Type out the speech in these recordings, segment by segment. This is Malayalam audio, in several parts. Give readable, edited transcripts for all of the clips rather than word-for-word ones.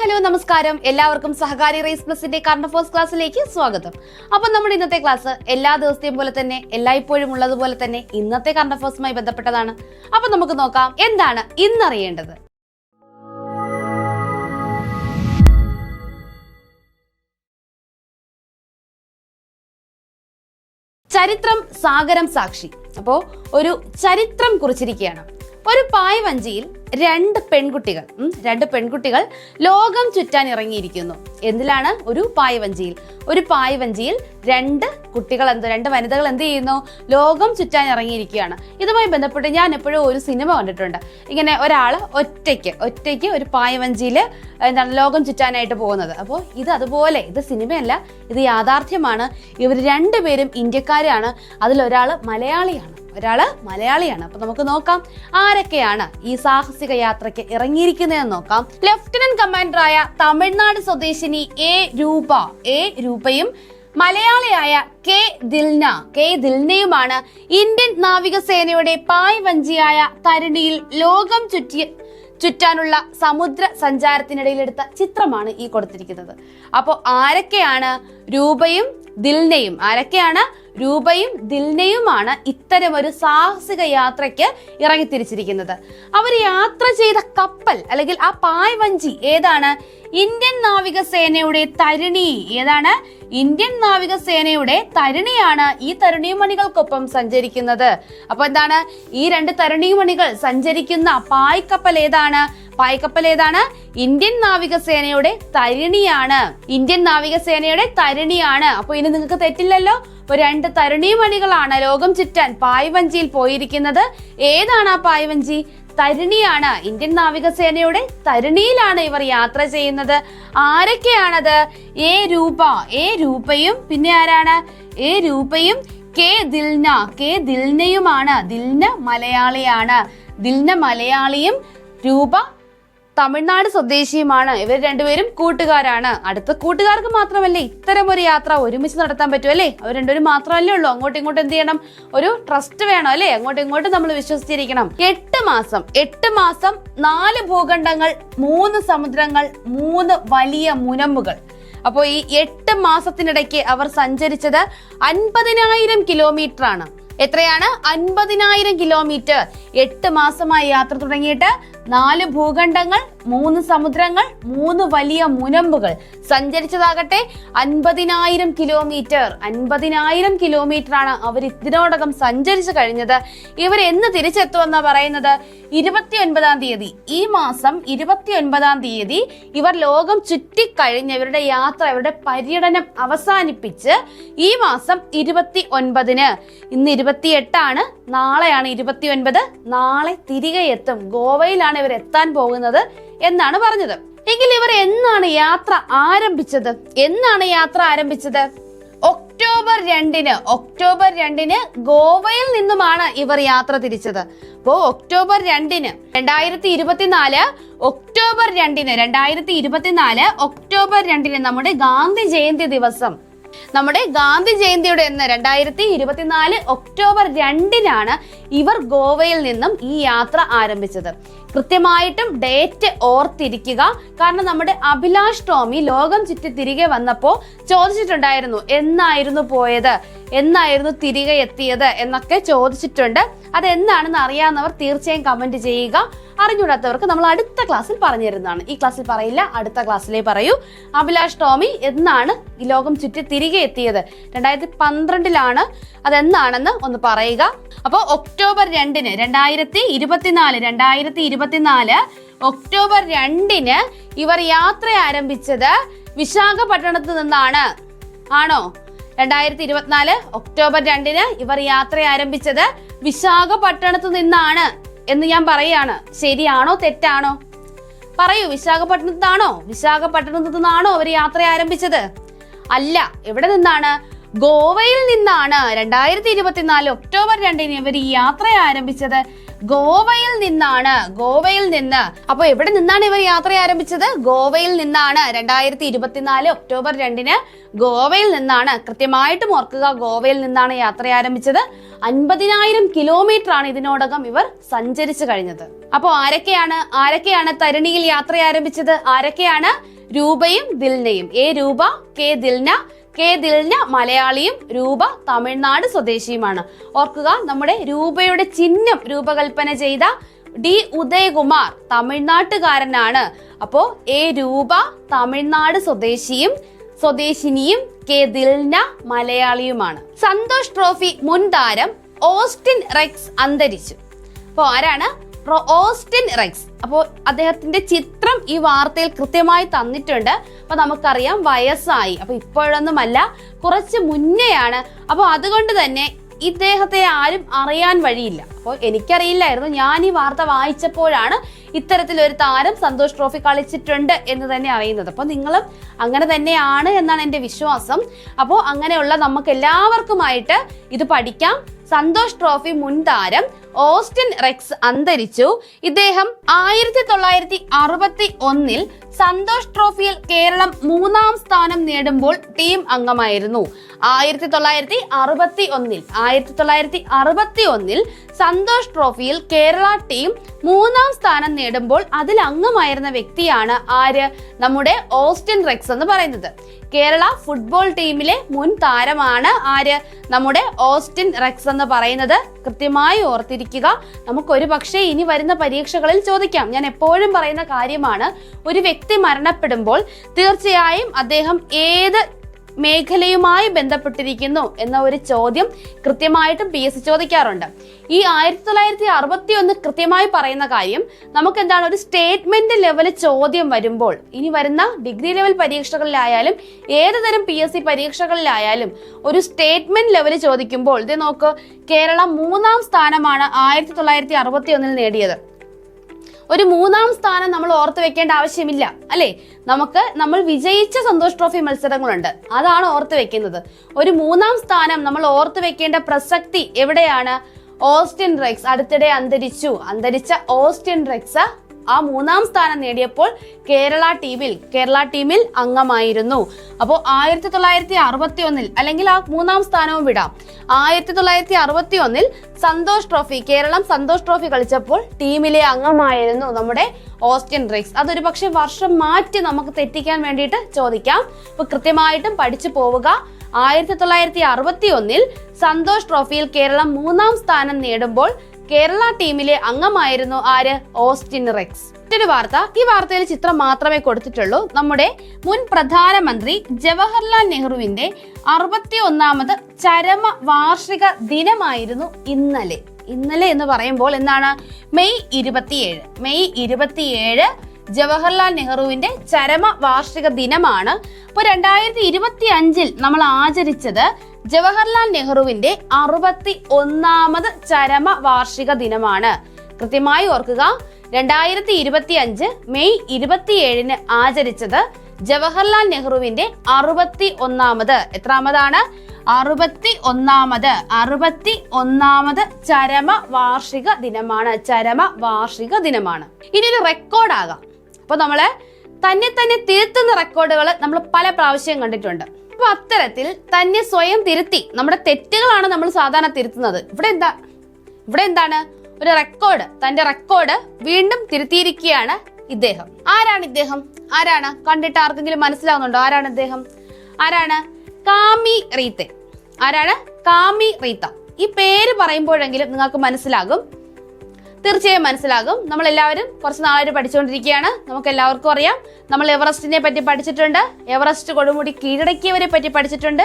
ഹലോ നമസ്കാരം. എല്ലാവർക്കും സഹകാരി റേസ് പ്ലസിന്റെ കറണ്ട് അഫയേഴ്സ് ക്ലാസ്സിലേക്ക് സ്വാഗതം. അപ്പോൾ നമ്മുടെ ഇന്നത്തെ ക്ലാസ് എല്ലാ ദിവസത്തെയും പോലെ തന്നെ എല്ലായ്പ്പോഴും ഉള്ളതുപോലെ തന്നെ ഇന്നത്തെ കറണ്ട് അഫയേഴ്സുമായി ബന്ധപ്പെട്ടതാണ്. അപ്പോൾ നമുക്ക് നോക്കാം എന്താണ് ഇന്നറിയേണ്ടത്. ചരിത്രം സാഗരം സാക്ഷി. അപ്പോൾ ഒരു ചരിത്രം കുറിച്ചിരിക്കുകയാണ്. ഒരു പായ് വഞ്ചിയിൽ രണ്ട് പെൺകുട്ടികൾ ലോകം ചുറ്റാൻ ഇറങ്ങിയിരിക്കുന്നു. എന്തിലാണ്? ഒരു പായ് വഞ്ചിയിൽ രണ്ട് വനിതകൾ എന്ത് ചെയ്യുന്നു? ലോകം ചുറ്റാൻ ഇറങ്ങിയിരിക്കുകയാണ്. ഇതുമായി ബന്ധപ്പെട്ട് ഞാൻ എപ്പോഴും ഒരു സിനിമ കണ്ടിട്ടുണ്ട്. ഇങ്ങനെ ഒരാൾ ഒറ്റയ്ക്ക് ഒരു പായ് വഞ്ചിയിൽ ലോകം ചുറ്റാനായിട്ട് പോകുന്നത്. അപ്പോൾ ഇത് സിനിമയല്ല, ഇത് യാഥാർത്ഥ്യമാണ്. ഇവർ രണ്ടുപേരും ഇന്ത്യക്കാരാണ്. അതിലൊരാൾ മലയാളിയാണ്. അപ്പൊ നമുക്ക് നോക്കാം ആരൊക്കെയാണ് ഈ സാഹസിക യാത്രയ്ക്ക് ഇറങ്ങിയിരിക്കുന്നതെന്ന് നോക്കാം. ലഫ്റ്റനന്റ് കമാൻഡറായ തമിഴ്നാട് സ്വദേശിനി എ രൂപയും മലയാളിയായ കെ ദിൽനയുമാണ് ഇന്ത്യൻ നാവികസേനയുടെ പായ് വഞ്ചിയായ തരിണിയിൽ ലോകം ചുറ്റാനുള്ള സമുദ്ര സഞ്ചാരത്തിനിടയിലെടുത്ത ചിത്രമാണ് ഈ കൊടുത്തിരിക്കുന്നത്. അപ്പോൾ ആരൊക്കെയാണ്? രൂപയും ദിൽനയുമാണ് ഇത്തരമൊരു സാഹസിക യാത്രയ്ക്ക് ഇറങ്ങിത്തിരിച്ചിരിക്കുന്നത്. അവർ യാത്ര ചെയ്ത കപ്പൽ അല്ലെങ്കിൽ ആ പായ് വഞ്ചി ഏതാണ്? ഇന്ത്യൻ നാവികസേനയുടെ തരിണി. തരിണിയാണ് ഈ തരുണിമണികൾക്കൊപ്പം സഞ്ചരിക്കുന്നത്. അപ്പൊ എന്താണ്? ഈ രണ്ട് തരുണിമണികൾ സഞ്ചരിക്കുന്ന പായ്ക്കപ്പൽ ഏതാണ്? ഇന്ത്യൻ നാവികസേനയുടെ തരിണിയാണ്. അപ്പൊ ഇനി നിങ്ങൾക്ക് തെറ്റില്ലല്ലോ. ഇപ്പൊ രണ്ട് തരുണിമണികളാണ് ലോകം ചുറ്റാൻ പായ് വഞ്ചിയിൽ പോയിരിക്കുന്നത്. ഏതാണ് ആ പായ് വഞ്ചി? തരിണിയാണ്. ഇന്ത്യൻ നാവികസേനയുടെ തരിണിയിലാണ് ഇവർ യാത്ര ചെയ്യുന്നത്. ആരൊക്കെയാണത്? എ രൂപയും പിന്നെ ആരാണ്? എ രൂപയും കെ ദിൽനയുമാണ്. ദിൽന മലയാളിയും രൂപ തമിഴ്നാട് സ്വദേശിയുമാണ്. ഇവർ രണ്ടുപേരും കൂട്ടുകാരാണ്. അടുത്ത കൂട്ടുകാർക്ക് മാത്രമല്ലേ ഇത്തരം ഒരു യാത്ര ഒരുമിച്ച് നടത്താൻ പറ്റുമല്ലേ? അവർ രണ്ടുപേരും മാത്രമല്ലേ ഉള്ളൂ. അങ്ങോട്ടും ഇങ്ങോട്ടും എന്ത് ചെയ്യണം? ഒരു ട്രസ്റ്റ് വേണം അല്ലേ? അങ്ങോട്ടും ഇങ്ങോട്ടും നമ്മൾ വിശ്വസിച്ചിരിക്കണം. 8 മാസം 4 ഭൂഖണ്ഡങ്ങൾ, 3 സമുദ്രങ്ങൾ, 3 വലിയ മുനമ്പുകൾ. അപ്പോൾ ഈ 8 മാസത്തിനിടയ്ക്ക് അവർ സഞ്ചരിച്ചത് 50,000 കിലോമീറ്റർ ആണ്. എത്രയാണ്? 50,000 കിലോമീറ്റർ. 8 മാസമായി യാത്ര തുടങ്ങിയിട്ട് 4 ഭൂഖണ്ഡങ്ങൾ, 3 സമുദ്രങ്ങൾ, 3 വലിയ മുനമ്പുകൾ. സഞ്ചരിച്ചതാകട്ടെ 50,000 കിലോമീറ്റർ. 50,000 കിലോമീറ്റർ ആണ് അവർ ഇതിനോടകം സഞ്ചരിച്ചു കഴിഞ്ഞത്. ഇവർ എന്ന് തിരിച്ചെത്തുമെന്നാ പറയുന്നത്? 29-ാം തീയതി. ഈ മാസം 29-ാം തീയതി ഇവർ ലോകം ചുറ്റിക്കഴിഞ്ഞ് ഇവരുടെ അവരുടെ പര്യടനം അവസാനിപ്പിച്ച് ഈ മാസം 29-ന്, ഇന്ന് 28 നാളെയാണ് 29, നാളെ തിരികെ എത്തും. ഗോവയിലാണ് ഇവർ എത്താൻ പോകുന്നത് എന്നാണ് പറഞ്ഞത്. എങ്കിൽ ഇവർ എന്നാണ് യാത്ര ആരംഭിച്ചത്? ഒക്ടോബർ 2-ന് ഗോവയിൽ നിന്നുമാണ് ഇവർ യാത്ര തിരിച്ചത്. അപ്പോ ഒക്ടോബർ 2-ന് 2024 ഒക്ടോബർ 2-ന് നമ്മുടെ ഗാന്ധി ജയന്തി ദിവസം, നമ്മുടെ ഗാന്ധി ജയന്തിയുടെ 2024 ഒക്ടോബർ 2-നാണ് ഇവർ ഗോവയിൽ നിന്നും ഈ യാത്ര ആരംഭിച്ചത്. കൃത്യമായിട്ടും ഡേറ്റ് ഓർത്തിരിക്കുക. കാരണം നമ്മുടെ അഭിലാഷ് ടോമി ലോകം ചുറ്റി തിരികെ വന്നപ്പോ ചോദിച്ചിട്ടുണ്ടായിരുന്നു എന്നായിരുന്നു പോയത്, എന്നായിരുന്നു തിരികെ എത്തിയത് എന്നൊക്കെ ചോദിച്ചിട്ടുണ്ട്. അതെന്താണെന്ന് അറിയാവുന്നവർ തീർച്ചയായും കമന്റ് ചെയ്യുക. അറിഞ്ഞൂടാത്തവർക്ക് നമ്മൾ അടുത്ത ക്ലാസ്സിൽ പറഞ്ഞു തരുന്നതാണ്. ഈ ക്ലാസ്സിൽ പറയില്ല, അടുത്ത ക്ലാസ്സിലേ പറയൂ. അഭിലാഷ് ടോമി എന്നാണ് ഈ ലോകം ചുറ്റി തിരികെ എത്തിയത്? 2012-ലാണ്. അതെന്നാണെന്ന് ഒന്ന് പറയുക. അപ്പോൾ ഒക്ടോബർ 2-ന് 2024 ഒക്ടോബർ 2-ന് ഇവർ യാത്ര ആരംഭിച്ചത് വിശാഖപട്ടണത്ത് നിന്നാണ്. ആണോ? 2024 ഒക്ടോബർ 2-ന് ഇവർ യാത്ര ആരംഭിച്ചത് വിശാഖപട്ടണത്ത് നിന്നാണ് എന്ന് ഞാൻ പറയാണ്. ശരിയാണോ തെറ്റാണോ? പറയൂ. വിശാഖപട്ടണത്ത് നിന്നാണോ അവർ യാത്ര ആരംഭിച്ചത്? അല്ല. എവിടെ നിന്നാണ്? ഗോവയിൽ നിന്നാണ്. 2024 ഒക്ടോബർ 2-ന് ഇവർ ഈ യാത്ര ആരംഭിച്ചത് ഗോവയിൽ നിന്ന്. അപ്പൊ എവിടെ നിന്നാണ് ഇവർ യാത്ര ആരംഭിച്ചത്? ഗോവയിൽ നിന്നാണ്. 2024 ഒക്ടോബർ 2-ന് ഗോവയിൽ നിന്നാണ്. കൃത്യമായിട്ടും ഓർക്കുക, ഗോവയിൽ നിന്നാണ് യാത്ര ആരംഭിച്ചത്. 50,000 കിലോമീറ്റർ ആണ് ഇതിനോടകം ഇവർ സഞ്ചരിച്ചു കഴിഞ്ഞത്. അപ്പോൾ ആരൊക്കെയാണ് തരുണിയിൽ യാത്ര ആരംഭിച്ചത്? ആരൊക്കെയാണ്? രൂപയും ദിൽനയും. A Rupa, K Dilna. K Dilna മലയാളിയും രൂപ തമിഴ്നാട് സ്വദേശിയുമാണ്. ഓർക്കുക, നമ്മുടെ രൂപയുടെ ചിഹ്നം രൂപകൽപ്പന ചെയ്ത ഡി ഉദയകുമാർ തമിഴ്നാട്ടുകാരനാണ്. അപ്പോ എ രൂപ തമിഴ്നാട് സ്വദേശിനിയും കെ ദിൽന മലയാളിയുമാണ്. സന്തോഷ് ട്രോഫി മുൻ താരം ഓസ്റ്റിൻ റെക്സ് അന്തരിച്ചു. അപ്പോ ആരാണ്? Austin Rex. അപ്പോൾ അദ്ദേഹത്തിന്റെ ചിത്രം ഈ വാർത്തയിൽ കൃത്യമായി തന്നിട്ടുണ്ട്. അപ്പൊ നമുക്കറിയാം വയസ്സായി. അപ്പൊ ഇപ്പോഴൊന്നുമല്ല, കുറച്ച് മുന്നെയാണ്. അപ്പൊ അതുകൊണ്ട് തന്നെ ഇദ്ദേഹത്തെ ആരും അറിയാൻ വഴിയില്ല. അപ്പോൾ എനിക്കറിയില്ലായിരുന്നു. ഞാൻ ഈ വാർത്ത വായിച്ചപ്പോഴാണ് ഇത്തരത്തിലൊരു താരം സന്തോഷ് ട്രോഫി കളിച്ചിട്ടുണ്ട് എന്ന് തന്നെ അറിയുന്നത്. അപ്പോൾ നിങ്ങളും അങ്ങനെ തന്നെയാണ് എന്നാണ് എൻ്റെ വിശ്വാസം. അപ്പോൾ അങ്ങനെയുള്ള നമുക്ക് എല്ലാവർക്കുമായിട്ട് ഇത് പഠിക്കാം. സന്തോഷ് ട്രോഫി മുൻ താരം ഓസ്റ്റിൻ റെക്സ് അന്തരിച്ചു. ഇദ്ദേഹം 1961 സന്തോഷ് ട്രോഫിയിൽ കേരളം 3ാം സ്ഥാനം നേടുമ്പോൾ ടീം അംഗമായിരുന്നു. 1961 സന്തോഷ് ട്രോഫിയിൽ കേരള ടീം 3ാം സ്ഥാനം നേടുമ്പോൾ അതിൽ അംഗമായിരുന്ന വ്യക്തിയാണ് ആര്? നമ്മുടെ ഓസ്റ്റിൻ റെക്സ് എന്ന് പറയുന്നത്. കേരള ഫുട്ബോൾ ടീമിലെ മുൻ താരമാണ് ആര്? നമ്മുടെ ഓസ്റ്റിൻ റെക്സ് എന്ന് പറയുന്നത്. കൃത്യമായി ഓർത്തിരിക്കുക. നമുക്കൊരു പക്ഷേ ഇനി വരുന്ന പരീക്ഷകളിൽ ചോദിക്കാം. ഞാൻ എപ്പോഴും പറയുന്ന കാര്യമാണ്, ഒരു വ്യക്തി മരണപ്പെടുമ്പോൾ തീർച്ചയായും അദ്ദേഹം ഏത് മേഖലയുമായി ബന്ധപ്പെട്ടിരിക്കുന്നു എന്ന ഒരു ചോദ്യം കൃത്യമായിട്ടും PSC ചോദിക്കാറുണ്ട്. ഈ 1961 കൃത്യമായി പറയുന്ന കാര്യം നമുക്ക് എന്താണ്, ഒരു സ്റ്റേറ്റ്മെന്റ് ലെവൽ ചോദ്യം വരുമ്പോൾ, ഇനി വരുന്ന ഡിഗ്രി ലെവൽ പരീക്ഷകളിലായാലും ഏത് തരം PSC പരീക്ഷകളിലായാലും ഒരു സ്റ്റേറ്റ്മെന്റ് ലെവൽ ചോദിക്കുമ്പോൾ ഇത് നോക്ക്, കേരളം 3ാം സ്ഥാനമാണ് 1961 നേടിയത്. ഒരു 3ാം സ്ഥാനം നമ്മൾ ഓർത്ത് വെക്കേണ്ട ആവശ്യമില്ല അല്ലെ. നമ്മൾ വിജയിച്ച സന്തോഷ് ട്രോഫി മത്സരങ്ങളുണ്ട്, അതാണ് ഓർത്ത് വെക്കുന്നത്. ഒരു 3ാം സ്ഥാനം നമ്മൾ ഓർത്ത് വെക്കേണ്ട പ്രസക്തി എവിടെയാണ്? ഓസ്റ്റിൻ റെക്സ് അടുത്തിടെ അന്തരിച്ച ഓസ്റ്റിൻ റെക്സ് ആ 3ാം സ്ഥാനം നേടിയപ്പോൾ കേരള ടീമിൽ അംഗമായിരുന്നു. അപ്പോൾ 1961 അല്ലെങ്കിൽ ആ 3ാം സ്ഥാനവും വിടാം, 1961 സന്തോഷ് ട്രോഫി കേരളം സന്തോഷ് ട്രോഫി കളിച്ചപ്പോൾ ടീമിലെ അംഗമായിരുന്നു നമ്മുടെ ഓസ്റ്റിൻ റെക്സ്. അതൊരു പക്ഷെ വർഷം മാറ്റി നമുക്ക് തെറ്റിക്കാൻ വേണ്ടിയിട്ട് ചോദിക്കാം. അപ്പൊ കൃത്യമായിട്ടും പഠിച്ചു പോവുക. 1961 സന്തോഷ് ട്രോഫിയിൽ കേരളം 3ാം സ്ഥാനം നേടുമ്പോൾ കേരള ടീമിലെ അംഗമായിരുന്നു ആര്? Austin Rex. മറ്റൊരു വാർത്ത, ഈ വാർത്തയിൽ ചിത്രം മാത്രമേ കൊടുത്തിട്ടുള്ളൂ. നമ്മുടെ മുൻ പ്രധാനമന്ത്രി ജവഹർലാൽ നെഹ്റുവിന്റെ 61ാമത് ചരമ വാർഷിക ദിനമായിരുന്നു ഇന്നലെ. എന്ന് പറയുമ്പോൾ എന്താണ്? മെയ് 27 ജവഹർലാൽ നെഹ്റുവിന്റെ ചരമ വാർഷിക ദിനമാണ്. ഇപ്പൊ 2025 നമ്മൾ ആചരിച്ചത് ജവഹർലാൽ നെഹ്റുവിന്റെ 61ാമത് ചരമ വാർഷിക ദിനമാണ്. കൃത്യമായി ഓർക്കുക, 2025 മെയ് 27 ആചരിച്ചത് ജവഹർലാൽ നെഹ്റുവിന്റെ 61ാമത് എത്രാമതാണ്? 61ാമത് ചരമ വാർഷിക ദിനമാണ്. ഇനി ഒരു റെക്കോർഡാകാം. അപ്പൊ നമ്മള് തന്നെ തിരുത്തുന്ന റെക്കോർഡുകൾ നമ്മൾ പല പ്രാവശ്യം കണ്ടിട്ടുണ്ട്. അപ്പൊ അത്തരത്തിൽ തന്നെ സ്വയം തിരുത്തി, നമ്മുടെ തെറ്റുകളാണ് നമ്മൾ സാധാരണ തിരുത്തുന്നത്. ഇവിടെ എന്താണ്? ഒരു റെക്കോർഡ്, തന്റെ റെക്കോർഡ് വീണ്ടും തിരുത്തിയിരിക്കുകയാണ് ഇദ്ദേഹം. ആരാണ്? കണ്ടിട്ട് ആർക്കെങ്കിലും മനസ്സിലാവുന്നുണ്ടോ? ആരാണ്? കാമി റീത്ത. കാമി റീത്ത. ഈ പേര് പറയുമ്പോഴെങ്കിലും നിങ്ങൾക്ക് തീർച്ചയായും മനസ്സിലാകും. നമ്മൾ എല്ലാവരും കുറച്ച് നാളായിട്ട് പഠിച്ചുകൊണ്ടിരിക്കുകയാണ്. നമുക്ക് എല്ലാവർക്കും അറിയാം, നമ്മൾ എവറസ്റ്റിനെ പറ്റി പഠിച്ചിട്ടുണ്ട്, എവറസ്റ്റ് കൊടുമുടി കീഴടക്കിയവരെ പറ്റി പഠിച്ചിട്ടുണ്ട്.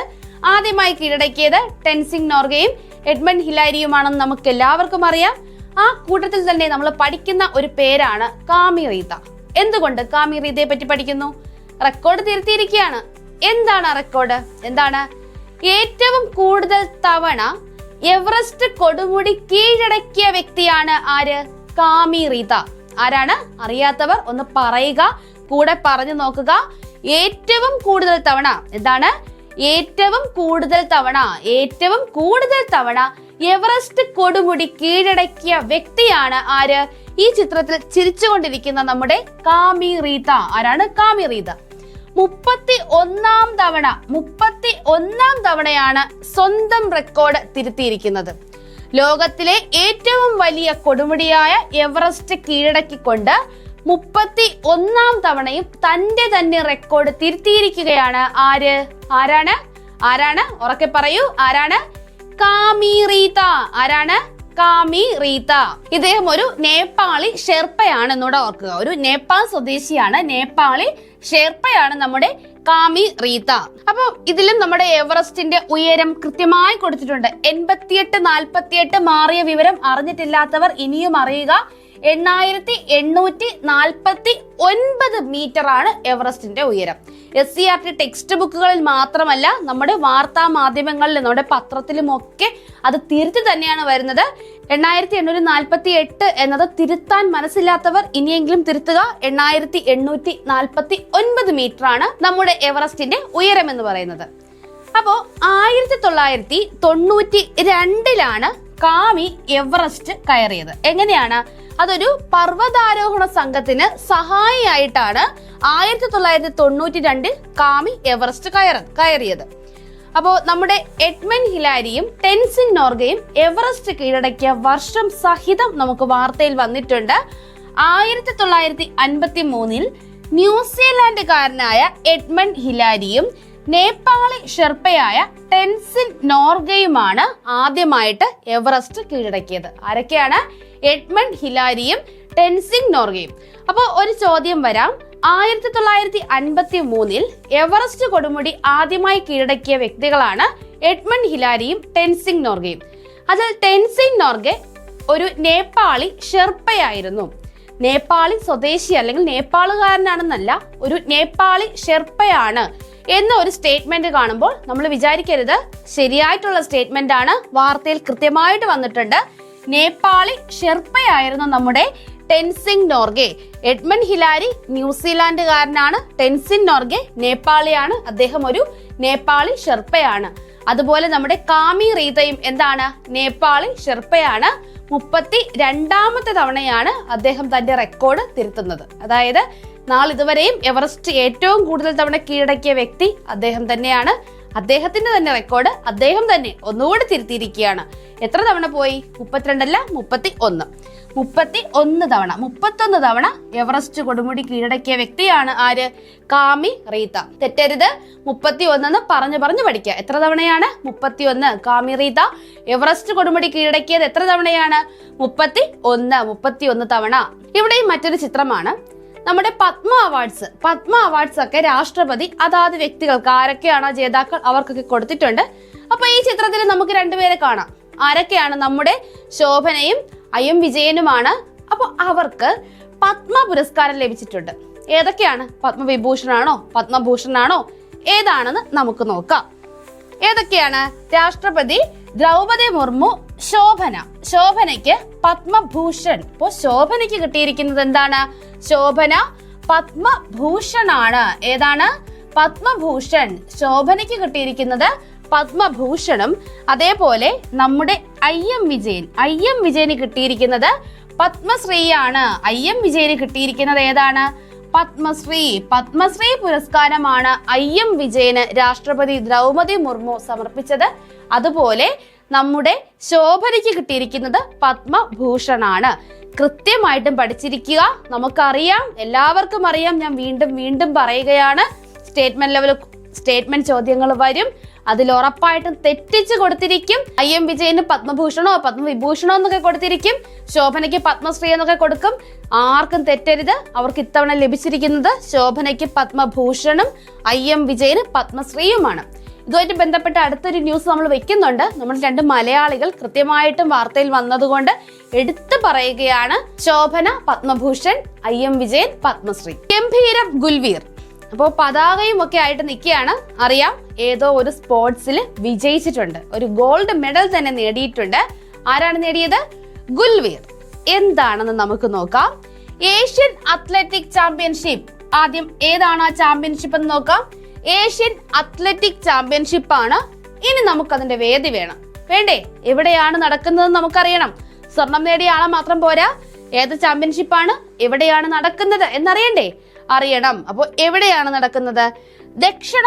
ആദ്യമായി കീഴടക്കിയത് ടെൻസിംഗ് നോർഗയും എഡ്മണ്ട് ഹിലാരിയുമാണെന്ന് നമുക്ക് എല്ലാവർക്കും അറിയാം. ആ കൂട്ടത്തിൽ തന്നെ നമ്മൾ പഠിക്കുന്ന ഒരു പേരാണ് കാമി റീത്ത. എന്തുകൊണ്ട് കാമി റീത്തയെ പറ്റി പഠിക്കുന്നു? റെക്കോർഡ് തിരുത്തിയിരിക്കുകയാണ്. എന്താണ് റെക്കോർഡ്? ഏറ്റവും കൂടുതൽ തവണ എവറസ്റ്റ് കൊടുമുടി കീഴടക്കിയ വ്യക്തിയാണ് ആര്? കാമി റീത്ത. ആരാണ്? അറിയാത്തവർ ഒന്ന് പറയുക, കൂടെ പറഞ്ഞു നോക്കുക. ഏറ്റവും കൂടുതൽ തവണ ഏറ്റവും കൂടുതൽ തവണ എവറസ്റ്റ് കൊടുമുടി കീഴടക്കിയ വ്യക്തിയാണ് ആര്? ഈ ചിത്രത്തിൽ ചിരിച്ചുകൊണ്ടിരിക്കുന്ന നമ്മുടെ കാമി റീത്ത. ആരാണ് കാമി റീത്ത? 31ാം തവണയാണ് സ്വന്തം റെക്കോർഡ് തിരുത്തിയിരിക്കുന്നത്. ലോകത്തിലെ ഏറ്റവും വലിയ കൊടുമുടിയായ എവറസ്റ്റ് കീഴടക്കിക്കൊണ്ട് 31 തവണയും തന്റെ തന്നെ റെക്കോർഡ് തിരുത്തിയിരിക്കുകയാണ്. ആരാണ്? ഉറക്കെ പറയൂ, ആരാണ്? കാമി റീത്ത. ആരാണ്? കാമി റീത്ത. ഇദ്ദേഹം ഒരു നേപ്പാളി ഷെർപ്പയാണ് എന്നൂടെ ഓർക്കുക. ഒരു നേപ്പാൾ സ്വദേശിയാണ്, നേപ്പാളി ഷെർപ്പയാണ് നമ്മുടെ കാമി റീത്ത. അപ്പൊ ഇതിലും നമ്മുടെ എവറസ്റ്റിന്റെ ഉയരം കൃത്യമായി കൊടുത്തിട്ടുണ്ട്. 8848 മാറിയ വിവരം അറിഞ്ഞിട്ടില്ലാത്തവർ ഇനിയും അറിയുക. 8849 മീറ്റർ ആണ് എവറസ്റ്റിന്റെ ഉയരം. SCERT ടെക്സ്റ്റ് ബുക്കുകളിൽ മാത്രമല്ല നമ്മുടെ വാർത്താ മാധ്യമങ്ങളിലും നമ്മുടെ പത്രത്തിലും ഒക്കെ അത് തിരുത്തി തന്നെയാണ് വരുന്നത്. 8848 എന്നത് തിരുത്താൻ മനസ്സില്ലാത്തവർ ഇനിയെങ്കിലും തിരുത്തുക. 8849 മീറ്റർ ആണ് നമ്മുടെ എവറസ്റ്റിന്റെ ഉയരം എന്ന് പറയുന്നത്. അപ്പോ 1992 കാമി എവറസ്റ്റ് കയറിയത്. എങ്ങനെയാണ്? അതൊരു പർവ്വതാരോഹണ സംഘത്തിന് സഹായിയായിട്ടാണ് 1992 കാമി എവറസ്റ്റ് കയറിയത്. അപ്പോ നമ്മുടെ എഡ്മണ്ട് ഹിലാരിയും ടെൻസിൻ നോർഗയും എവറസ്റ്റ് കീഴടക്കിയ വർഷം സഹിതം നമുക്ക് വാർത്തയിൽ വന്നിട്ടുണ്ട്. 1953 ന്യൂസിലാൻഡുകാരനായ എഡ്മണ്ട് ഹിലാരിയും നേപ്പാളി ഷെർപ്പയായ ടെൻസിൻ നോർഗയുമാണ് ആദ്യമായിട്ട് എവറസ്റ്റ് കീഴടക്കിയത്. ആരൊക്കെയാണ്? എഡ്മണ്ട് ഹിലാരിയും ടെൻസിൻ നോർഗയും. അപ്പോൾ ഒരു ചോദ്യം വരാം. 1953 എവറസ്റ്റ് കൊടുമുടി ആദ്യമായി കീഴടക്കിയ വ്യക്തികളാണ് എഡ്മണ്ട് ഹിലാരിയും ടെൻസിൻ നോർഗയും. അതിൽ ടെൻസിൻ നോർഗെ ഒരു നേപ്പാളി ഷെർപ്പയായിരുന്നു. നേപ്പാളി സ്വദേശി അല്ലെങ്കിൽ നേപ്പാളുകാരനാണെന്നല്ല, ഒരു നേപ്പാളി ഷെർപ്പയാണ് എന്ന ഒരു സ്റ്റേറ്റ്മെന്റ് കാണുമ്പോൾ നമ്മൾ വിചാരിക്കരുത് ശരിയായിട്ടുള്ള സ്റ്റേറ്റ്മെന്റ് ആണ്. വാർത്തയിൽ കൃത്യമായിട്ട് വന്നിട്ടുണ്ട്. നേപ്പാളി ഷെർപ്പയായിരുന്നു നമ്മുടെ ടെൻസിൻ നോർഗെ. എഡ്മണ്ട് ഹിലാരി ന്യൂസിലാൻഡുകാരനാണ്, ടെൻസിൻ നോർഗെ നേപ്പാളിയാണ്, അദ്ദേഹം ഒരു നേപ്പാളി ഷെർപ്പയാണ്. അതുപോലെ നമ്മുടെ കാമി റീതയും എന്താണ്? നേപ്പാളി ഷെർപ്പയാണ്. 32ാമത്തെ തവണയാണ് അദ്ദേഹം തന്റെ റെക്കോർഡ് തിരുത്തുന്നത്. അതായത് നാളിതുവരെയും എവറസ്റ്റ് ഏറ്റവും കൂടുതൽ തവണ കീഴടക്കിയ വ്യക്തി അദ്ദേഹം തന്നെയാണ്. അദ്ദേഹത്തിന്റെ തന്നെ റെക്കോർഡ് അദ്ദേഹം തന്നെ ഒന്നുകൂടി തിരുത്തിയിരിക്കുകയാണ്. എത്ര തവണ പോയി? 32 അല്ല, 31 തവണ എവറസ്റ്റ് കൊടുമുടി കീഴടക്കിയ വ്യക്തിയാണ് ആര്? കാമി റീത്ത. തെറ്റരുത്, 31 പറഞ്ഞു പഠിക്കുക. എത്ര തവണയാണ്? 31. കാമി റീത്ത എവറസ്റ്റ് കൊടുമുടി കീഴടക്കിയത് എത്ര തവണയാണ്? 31 തവണ. ഇവിടെയും മറ്റൊരു ചിത്രമാണ്. നമ്മുടെ പത്മ അവാർഡ്സ് ഒക്കെ രാഷ്ട്രപതി അതാത് വ്യക്തികൾക്ക് ആരൊക്കെയാണോ ജേതാക്കൾ അവർക്കൊക്കെ കൊടുത്തിട്ടുണ്ട്. അപ്പൊ ഈ ചിത്രത്തിൽ നമുക്ക് രണ്ടുപേരെ കാണാം. ആരൊക്കെയാണ്? നമ്മുടെ ശോഭനയും IM വിജയനുമാണ്. അപ്പൊ അവർക്ക് പത്മ പുരസ്കാരം ലഭിച്ചിട്ടുണ്ട്. ഏതൊക്കെയാണ്? പത്മവിഭൂഷണാണോ പത്മഭൂഷണാണോ ഏതാണെന്ന് നമുക്ക് നോക്കാം. ഏതൊക്കെയാണ്? രാഷ്ട്രപതി ദ്രൗപദി മുർമു, ശോഭനയ്ക്ക് പത്മഭൂഷൺ. ഇപ്പോ ശോഭനയ്ക്ക് കിട്ടിയിരിക്കുന്നത് എന്താണ്? ശോഭന പത്മഭൂഷണാണ്. ഏതാണ്? പത്മഭൂഷൺ. ശോഭനയ്ക്ക് കിട്ടിയിരിക്കുന്നത് പത്മഭൂഷണും. അതേപോലെ നമ്മുടെ IM വിജയന് കിട്ടിയിരിക്കുന്നത് പത്മശ്രീയാണ്. IM വിജയന് കിട്ടിയിരിക്കുന്നത് ഏതാണ്? പത്മശ്രീ പുരസ്കാരമാണ് IM വിജയന് രാഷ്ട്രപതി ദ്രൗപദി മുർമു സമർപ്പിച്ചത്. അതുപോലെ നമ്മുടെ ശോഭനയ്ക്ക് കിട്ടിയിരിക്കുന്നത് പത്മഭൂഷണാണ്. കൃത്യമായിട്ടും പഠിച്ചിരിക്കുക. നമുക്കറിയാം, എല്ലാവർക്കും അറിയാം. ഞാൻ വീണ്ടും പറയുകയാണ്. സ്റ്റേറ്റ്മെന്റ് ചോദ്യങ്ങൾ വരും. അതിൽ ഉറപ്പായിട്ടും തെറ്റിച്ച് കൊടുത്തിരിക്കും. IM വിജയന് പത്മഭൂഷണോ പത്മവിഭൂഷണോ എന്നൊക്കെ കൊടുത്തിരിക്കും. ശോഭനയ്ക്ക് പത്മശ്രീ എന്നൊക്കെ കൊടുക്കും. ആർക്കും തെറ്റരുത്. അവർക്ക് ഇത്തവണ ലഭിച്ചിരിക്കുന്നത് ശോഭനയ്ക്ക് പത്മഭൂഷണും IM വിജയന് പത്മശ്രീയുമാണ്. ഇതുമായിട്ട് ബന്ധപ്പെട്ട അടുത്തൊരു ന്യൂസ് നമ്മൾ വെക്കുന്നുണ്ട്. നമ്മൾ 2 മലയാളികൾ കൃത്യമായിട്ടും വാർത്തയിൽ വന്നതുകൊണ്ട് എടുത്തു പറയുകയാണ്. ശോഭന പത്മഭൂഷൺ, IM വിജയൻ പത്മശ്രീ. ഗംഭീരം ഗുൽവീർ. അപ്പോൾ പതാകയും ഒക്കെ ആയിട്ട് നിൽക്കുകയാണ്. അറിയാം, ഏതോ ഒരു സ്പോർട്സിൽ വിജയിച്ചിട്ടുണ്ട്, ഒരു ഗോൾഡ് മെഡൽ തന്നെ നേടിയിട്ടുണ്ട്. ആരാണ് നേടിയത്? ഗുൽവീർ. എന്താണെന്ന് നമുക്ക് നോക്കാം. Asian athletic championship. ആദ്യം ഏതാണ് ആ ചാമ്പ്യൻഷിപ്പ് എന്ന് നോക്കാം. ഏഷ്യൻ അത്ലറ്റിക് ചാമ്പ്യൻഷിപ്പ് ആണ്. ഇനി നമുക്കതിന്റെ വേദി വേണ്ടേ? എവിടെയാണ് നടക്കുന്നത് നമുക്കറിയണം. സ്വർണം നേടിയ ആളെ മാത്രം പോരാ, ഏത് ചാമ്പ്യൻഷിപ്പാണ്, എവിടെയാണ് നടക്കുന്നത് എന്നറിയണ്ടേ? അറിയണം. അപ്പോൾ എവിടെയാണ് നടക്കുന്നത്? ദക്ഷിണ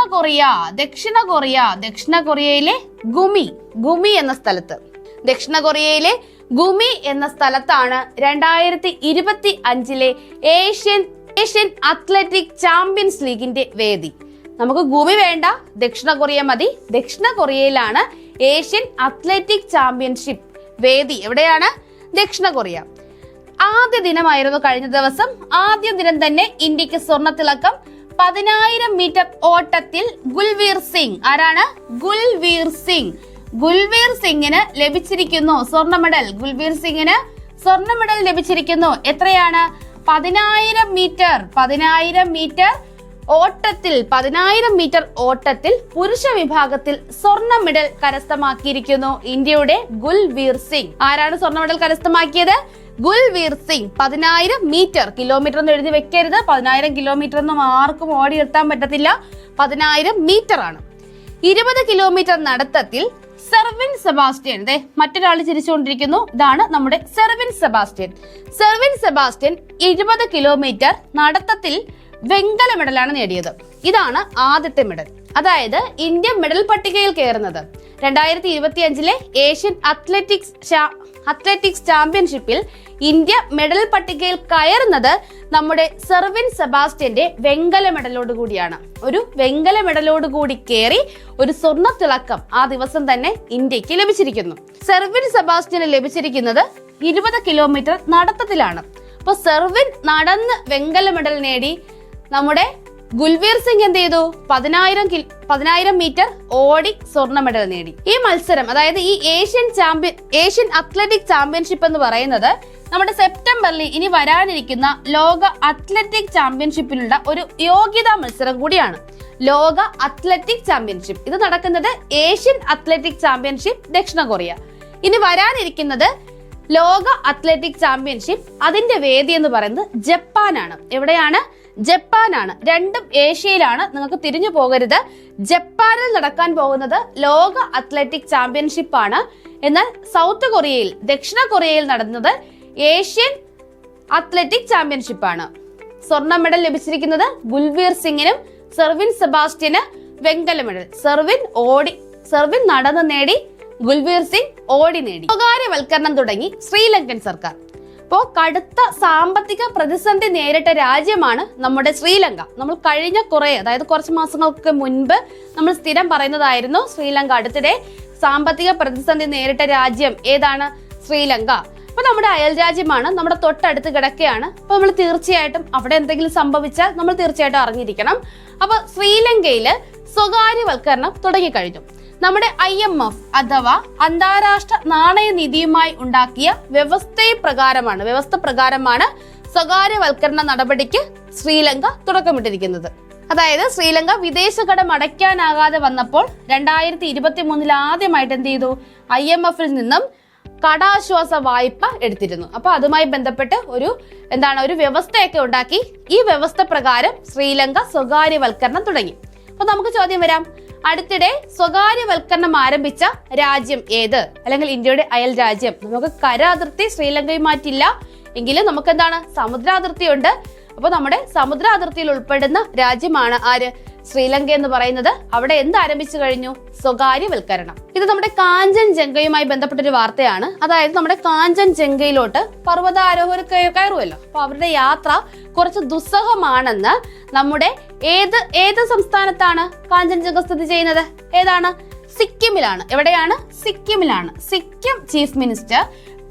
കൊറിയയിലെ ഗുമി എന്ന സ്ഥലത്ത്. ദക്ഷിണ കൊറിയയിലെ ഗുമി എന്ന സ്ഥലത്താണ് 2025 ഏഷ്യൻ അത്ലറ്റിക് ചാമ്പ്യൻസ് ലീഗിന്റെ വേദി. നമുക്ക് ഗുമി വേണ്ട, ദക്ഷിണ കൊറിയ മതി. ദക്ഷിണ കൊറിയയിലാണ് ഏഷ്യൻ അത്ലറ്റിക് ചാമ്പ്യൻഷിപ്പ് വേദി. എവിടെയാണ്? ദക്ഷിണ കൊറിയ. ആദ്യ ദിനമായിരുന്നു കഴിഞ്ഞ ദിവസം. ആദ്യ ദിനം തന്നെ ഇന്ത്യക്ക് സ്വർണ്ണത്തിളക്കം. 10,000 മീറ്റർ ഓട്ടത്തിൽ ഗുൽവീർ സിംഗ്. ആരാണ്? ഗുൽവീർ സിംഗ്. ഗുൽവീർ സിംഗിന് ലഭിച്ചിരിക്കുന്നു സ്വർണ്ണ മെഡൽ. ഗുൽവീർ സിംഗിന് സ്വർണ്ണ മെഡൽ ലഭിച്ചിരിക്കുന്നു. എത്രയാണ്? 10,000 മീറ്റർ ഓട്ടത്തിൽ 10,000 മീറ്റർ ഓട്ടത്തിൽ പുരുഷ വിഭാഗത്തിൽ സ്വർണ്ണ മെഡൽ കരസ്ഥമാക്കിയിരിക്കുന്നു ഇന്ത്യയുടെ ഗുൽവീർ സിംഗ്. ആരാണ് സ്വർണ്ണ മെഡൽ കരസ്ഥമാക്കിയത്? ഗുൽവീർ സിംഗ്. 10,000 മീറ്റർ, കിലോമീറ്റർ ഒന്നും എഴുതി വെക്കരുത്. 10,000 കിലോമീറ്റർ ഒന്നും ആർക്കും ഓടി എത്താൻ പറ്റത്തില്ല. 10,000 മീറ്റർ ആണ്. 20 കിലോമീറ്റർ നടത്തത്തിൽ സെർവിൻ സെബാസ്റ്റ്യൻ. മറ്റൊരാൾ ചിരിച്ചുകൊണ്ടിരിക്കുന്നു. ഇതാണ് നമ്മുടെ സെർവിൻ സെബാസ്റ്റ്യൻ. സെർവിൻ സെബാസ്റ്റ്യൻ 20 കിലോമീറ്റർ നടത്തത്തിൽ വെങ്കല മെഡലാണ് നേടിയത്. ഇതാണ് ആദ്യത്തെ മെഡൽ. അതായത് ഇന്ത്യ മെഡൽ പട്ടികയിൽ കയറുന്നത് 2025 ഏഷ്യൻ അത്ലറ്റിക്സ് ചാമ്പ്യൻഷിപ്പിൽ ഇന്ത്യ മെഡൽ പട്ടികയിൽ കയറുന്നത് നമ്മുടെ സെർവിൻ സെബാസ്റ്റ്യന്റെ വെങ്കല മെഡലോട് കൂടിയാണ്. ഒരു വെങ്കല മെഡലോട് കൂടി കയറി ഒരു സ്വർണ്ണ തിളക്കം ആ ദിവസം തന്നെ ഇന്ത്യക്ക് ലഭിച്ചിരിക്കുന്നു. സെർവിൻ സെബാസ്റ്റ്യന് ലഭിച്ചിരിക്കുന്നത് 20 കിലോമീറ്റർ നടത്തത്തിലാണ്. അപ്പൊ സെർവിൻ നടന്ന് വെങ്കല മെഡൽ നേടി. നമ്മുടെ ഗുൽവീർ സിംഗ് എന്ത് ചെയ്തു? 10,000 മീറ്റർ ഓടി സ്വർണ്ണ മെഡൽ നേടി. ഈ മത്സരം, അതായത് ഈ ഏഷ്യൻ അത്ലറ്റിക് ചാമ്പ്യൻഷിപ്പ് എന്ന് പറയുന്നത് നമ്മുടെ സെപ്റ്റംബറിൽ ഇനി വരാനിരിക്കുന്ന ലോക അത്ലറ്റിക് ചാമ്പ്യൻഷിപ്പിനുള്ള ഒരു യോഗ്യതാ മത്സരം കൂടിയാണ്. ലോക അത്ലറ്റിക് ചാമ്പ്യൻഷിപ്പ് ഇത് നടക്കുന്നത് ഏഷ്യൻ അത്ലറ്റിക് ചാമ്പ്യൻഷിപ്പ് ദക്ഷിണ കൊറിയ. ഇനി വരാനിരിക്കുന്നത് ലോക അത്ലറ്റിക് ചാമ്പ്യൻഷിപ്പ്. അതിന്റെ വേദി എന്ന് പറയുന്നത് ജപ്പാനാണ്. എവിടെയാണ്? ജപ്പാനാണ്. രണ്ടും ഏഷ്യയിലാണ്. നിങ്ങൾക്ക് തിരിഞ്ഞു പോകരുത്. ജപ്പാനിൽ നടക്കാൻ പോകുന്നത് ലോക അത്ലറ്റിക് ചാമ്പ്യൻഷിപ്പ് ആണ്. എന്നാൽ സൗത്ത് കൊറിയയിൽ, ദക്ഷിണ കൊറിയയിൽ നടന്നത് ഏഷ്യൻ അത്ലറ്റിക് ചാമ്പ്യൻഷിപ്പ് ആണ്. സ്വർണ്ണ മെഡൽ ലഭിച്ചിരിക്കുന്നത് ഗുൽവീർ സിംഗിനും സെർവിൻ സെബാസ്റ്റ്യന് വെങ്കല മെഡൽ. സെർവിൻ നടന്ന് നേടി, ഗുൽവീർ സിംഗ് ഓടി നേടി. സ്വകാര്യവൽക്കരണം തുടങ്ങി ശ്രീലങ്കൻ സർക്കാർ. അപ്പോൾ കടുത്ത സാമ്പത്തിക പ്രതിസന്ധി നേരിട്ട രാജ്യമാണ് നമ്മുടെ ശ്രീലങ്ക. നമ്മൾ കഴിഞ്ഞ അതായത് കുറച്ച് മാസങ്ങൾക്ക് മുൻപ് നമ്മൾ സ്ഥിരം പറയുന്നതായിരുന്നു ശ്രീലങ്ക അടുത്തിടെ സാമ്പത്തിക പ്രതിസന്ധി നേരിട്ട രാജ്യം ഏതാണ്? ശ്രീലങ്ക. അപ്പൊ നമ്മുടെ അയൽ രാജ്യമാണ്, നമ്മുടെ തൊട്ടടുത്ത് കിടക്കുകയാണ്. അപ്പൊ നമ്മൾ തീർച്ചയായിട്ടും അവിടെ എന്തെങ്കിലും സംഭവിച്ചാൽ നമ്മൾ തീർച്ചയായിട്ടും അറിഞ്ഞിരിക്കണം. അപ്പൊ ശ്രീലങ്കയില് സ്വകാര്യവൽക്കരണം തുടങ്ങിക്കഴിഞ്ഞു. നമ്മുടെ IMF അഥവാ അന്താരാഷ്ട്ര നാണയനിധിയുമായി ഉണ്ടാക്കിയ വ്യവസ്ഥ പ്രകാരമാണ് സ്വകാര്യവൽക്കരണ നടപടിക്ക് ശ്രീലങ്ക തുടക്കമിട്ടിരിക്കുന്നത്. അതായത് ശ്രീലങ്ക വിദേശ കടം അടയ്ക്കാനാകാതെ വന്നപ്പോൾ 2023 ആദ്യമായിട്ട് എന്ത് ചെയ്തു? IMF-ൽ നിന്നും കടാശ്വാസ വായ്പ എടുത്തിരുന്നു. അപ്പൊ അതുമായി ബന്ധപ്പെട്ട് ഒരു വ്യവസ്ഥയൊക്കെ ഉണ്ടാക്കി. ഈ വ്യവസ്ഥ പ്രകാരം ശ്രീലങ്ക സ്വകാര്യവൽക്കരണം തുടങ്ങി. അപ്പൊ നമുക്ക് ചോദ്യം വരാം, അടുത്തിടെ സ്വകാര്യവൽക്കരണം ആരംഭിച്ച രാജ്യം ഏത്? അല്ലെങ്കിൽ ഇന്ത്യയുടെ അയൽ രാജ്യം. നമുക്ക് കര അതിർത്തി ശ്രീലങ്കയുമായിട്ടില്ല എങ്കിലും നമുക്ക് സമുദ്രാതിർത്തി ഉണ്ട്. അപ്പൊ നമ്മുടെ സമുദ്ര അതിർത്തിയിൽ ഉൾപ്പെടുന്ന രാജ്യമാണ് ആര്? ശ്രീലങ്ക എന്ന് പറയുന്നത്. അവിടെ എന്ത് ആരംഭിച്ചു കഴിഞ്ഞു? സ്വകാര്യവൽക്കരണം. ഇത് നമ്മുടെ കാഞ്ചൻജംഗയുമായി ബന്ധപ്പെട്ട ഒരു വാർത്തയാണ്. അതായത് നമ്മുടെ കാഞ്ചൻജംഗയിലോട്ട് പർവ്വതാരോഹകർ കയറുമല്ലോ. അപ്പൊ അവരുടെ യാത്ര കുറച്ച് ദുസ്സഹമാണെന്ന് നമ്മുടെ ഏത് സംസ്ഥാനത്താണ് കാഞ്ചൻജംഗ സ്ഥിതി ചെയ്യുന്നത്? ഏതാണ്? സിക്കിമിലാണ്. എവിടെയാണ്? സിക്കിമിലാണ്. Sikkim chief minister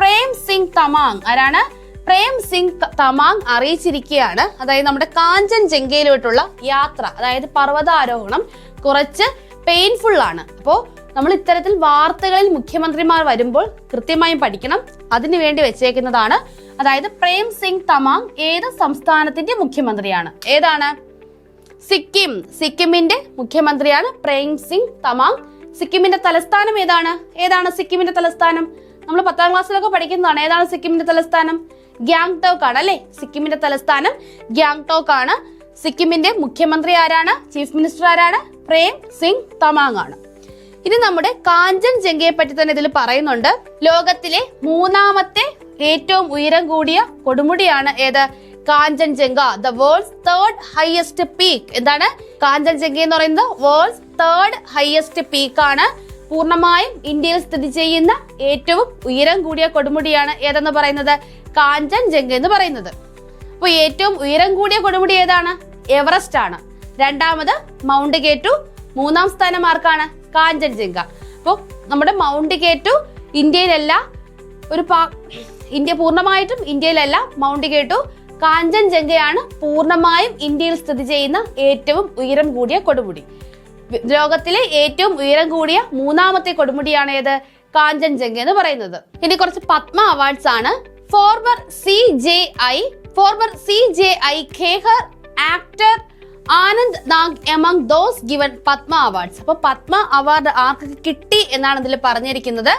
Prem Singh Tamang. ആരാണ്? പ്രേം സിംഗ് തമാങ് അറിയിച്ചിരിക്കുകയാണ്. അതായത് നമ്മുടെ കാഞ്ചൻജംഗയിലോട്ടുള്ള യാത്ര, അതായത് പർവ്വതാരോഹണം കുറച്ച് പെയിൻഫുൾ ആണ്. അപ്പോൾ നമ്മൾ ഇത്തരത്തിൽ വാർത്തകളിൽ മുഖ്യമന്ത്രിമാർ വരുമ്പോൾ കൃത്യമായും പഠിക്കണം. അതിനു വേണ്ടി വെച്ചേക്കുന്നതാണ്. അതായത് പ്രേം സിംഗ് തമാങ് ഏത് സംസ്ഥാനത്തിന്റെ മുഖ്യമന്ത്രിയാണ്? ഏതാണ്? സിക്കിം. സിക്കിമിന്റെ മുഖ്യമന്ത്രിയാണ് പ്രേം സിംഗ് തമാങ്. സിക്കിമിന്റെ തലസ്ഥാനം ഏതാണ് സിക്കിമിന്റെ തലസ്ഥാനം? നമ്മൾ 10ാം ക്ലാസ്സിലൊക്കെ പഠിക്കുന്നതാണ്. ഏതാണ് സിക്കിമിന്റെ തലസ്ഥാനം? ഗ്യാങ്ടോക്ക് ആണ് അല്ലെ? സിക്കിമിന്റെ തലസ്ഥാനം ഗ്യാങ്ടോക്ക് ആണ്. സിക്കിമിന്റെ മുഖ്യമന്ത്രി ആരാണ്? ചീഫ് മിനിസ്റ്റർ ആരാണ്? പ്രേം സിംഗ് തമാങ് ആണ്. ഇനി നമ്മുടെ കാഞ്ചൻജംഗയെ പറ്റി തന്നെ ഇതിൽ പറയുന്നുണ്ട്. ലോകത്തിലെ 3ാമത്തെ ഏറ്റവും ഉയരം കൂടിയ കൊടുമുടിയാണ് ഏത്? Kanchenjunga. The world's 3rd highest peak. എന്താണ് കാഞ്ചൻജംഗ എന്ന് പറയുന്നത്? വേൾഡ്സ് 3rd ഹയസ്റ്റ് പീക്ക് ആണ്. പൂർണ്ണമായും ഇന്ത്യയിൽ സ്ഥിതി ചെയ്യുന്ന ഏറ്റവും ഉയരം കൂടിയ കൊടുമുടിയാണ് ഏതെന്ന് പറയുന്നത്? കാഞ്ചൻജംഗ എന്ന് പറയുന്നത്. അപ്പോൾ ഏറ്റവും ഉയരം കൂടിയ കൊടുമുടി ഏതാണ്? എവറസ്റ്റ് ആണ്. രണ്ടാമത് മൗണ്ട് കെ2, മൂന്നാം സ്ഥാനം ആർക്കാണ്? കാഞ്ചൻജംഗ. അപ്പോൾ നമ്മുടെ മൗണ്ട് കെ2 ഇന്ത്യയിലല്ല, ഇന്ത്യ പൂർണ്ണമായിട്ടും ഇന്ത്യയിലല്ല മൗണ്ട് കെ2. കാഞ്ചൻജംഗയാണ് പൂർണ്ണമായും ഇന്ത്യയിൽ സ്ഥിതി ചെയ്യുന്ന ഏറ്റവും ഉയരം കൂടിയ കൊടുമുടി. ലോകത്തിലെ ഏറ്റവും ഉയരം കൂടിയ മൂന്നാമത്തെ കൊടുമുടിയാണ് ഏത്? കാഞ്ചൻജംഗ എന്ന് പറയുന്നത്. ഇനി കുറച്ച് പത്മ അവാർഡ്സ് ആണ്. Former CJI Khehar actor Anand Nag among those given Padma awards. അപ്പൊ പത്മ അവാർഡ് ആർക്ക് കിട്ടി എന്നാണ് ഇതിൽ പറഞ്ഞിരിക്കുന്നത്.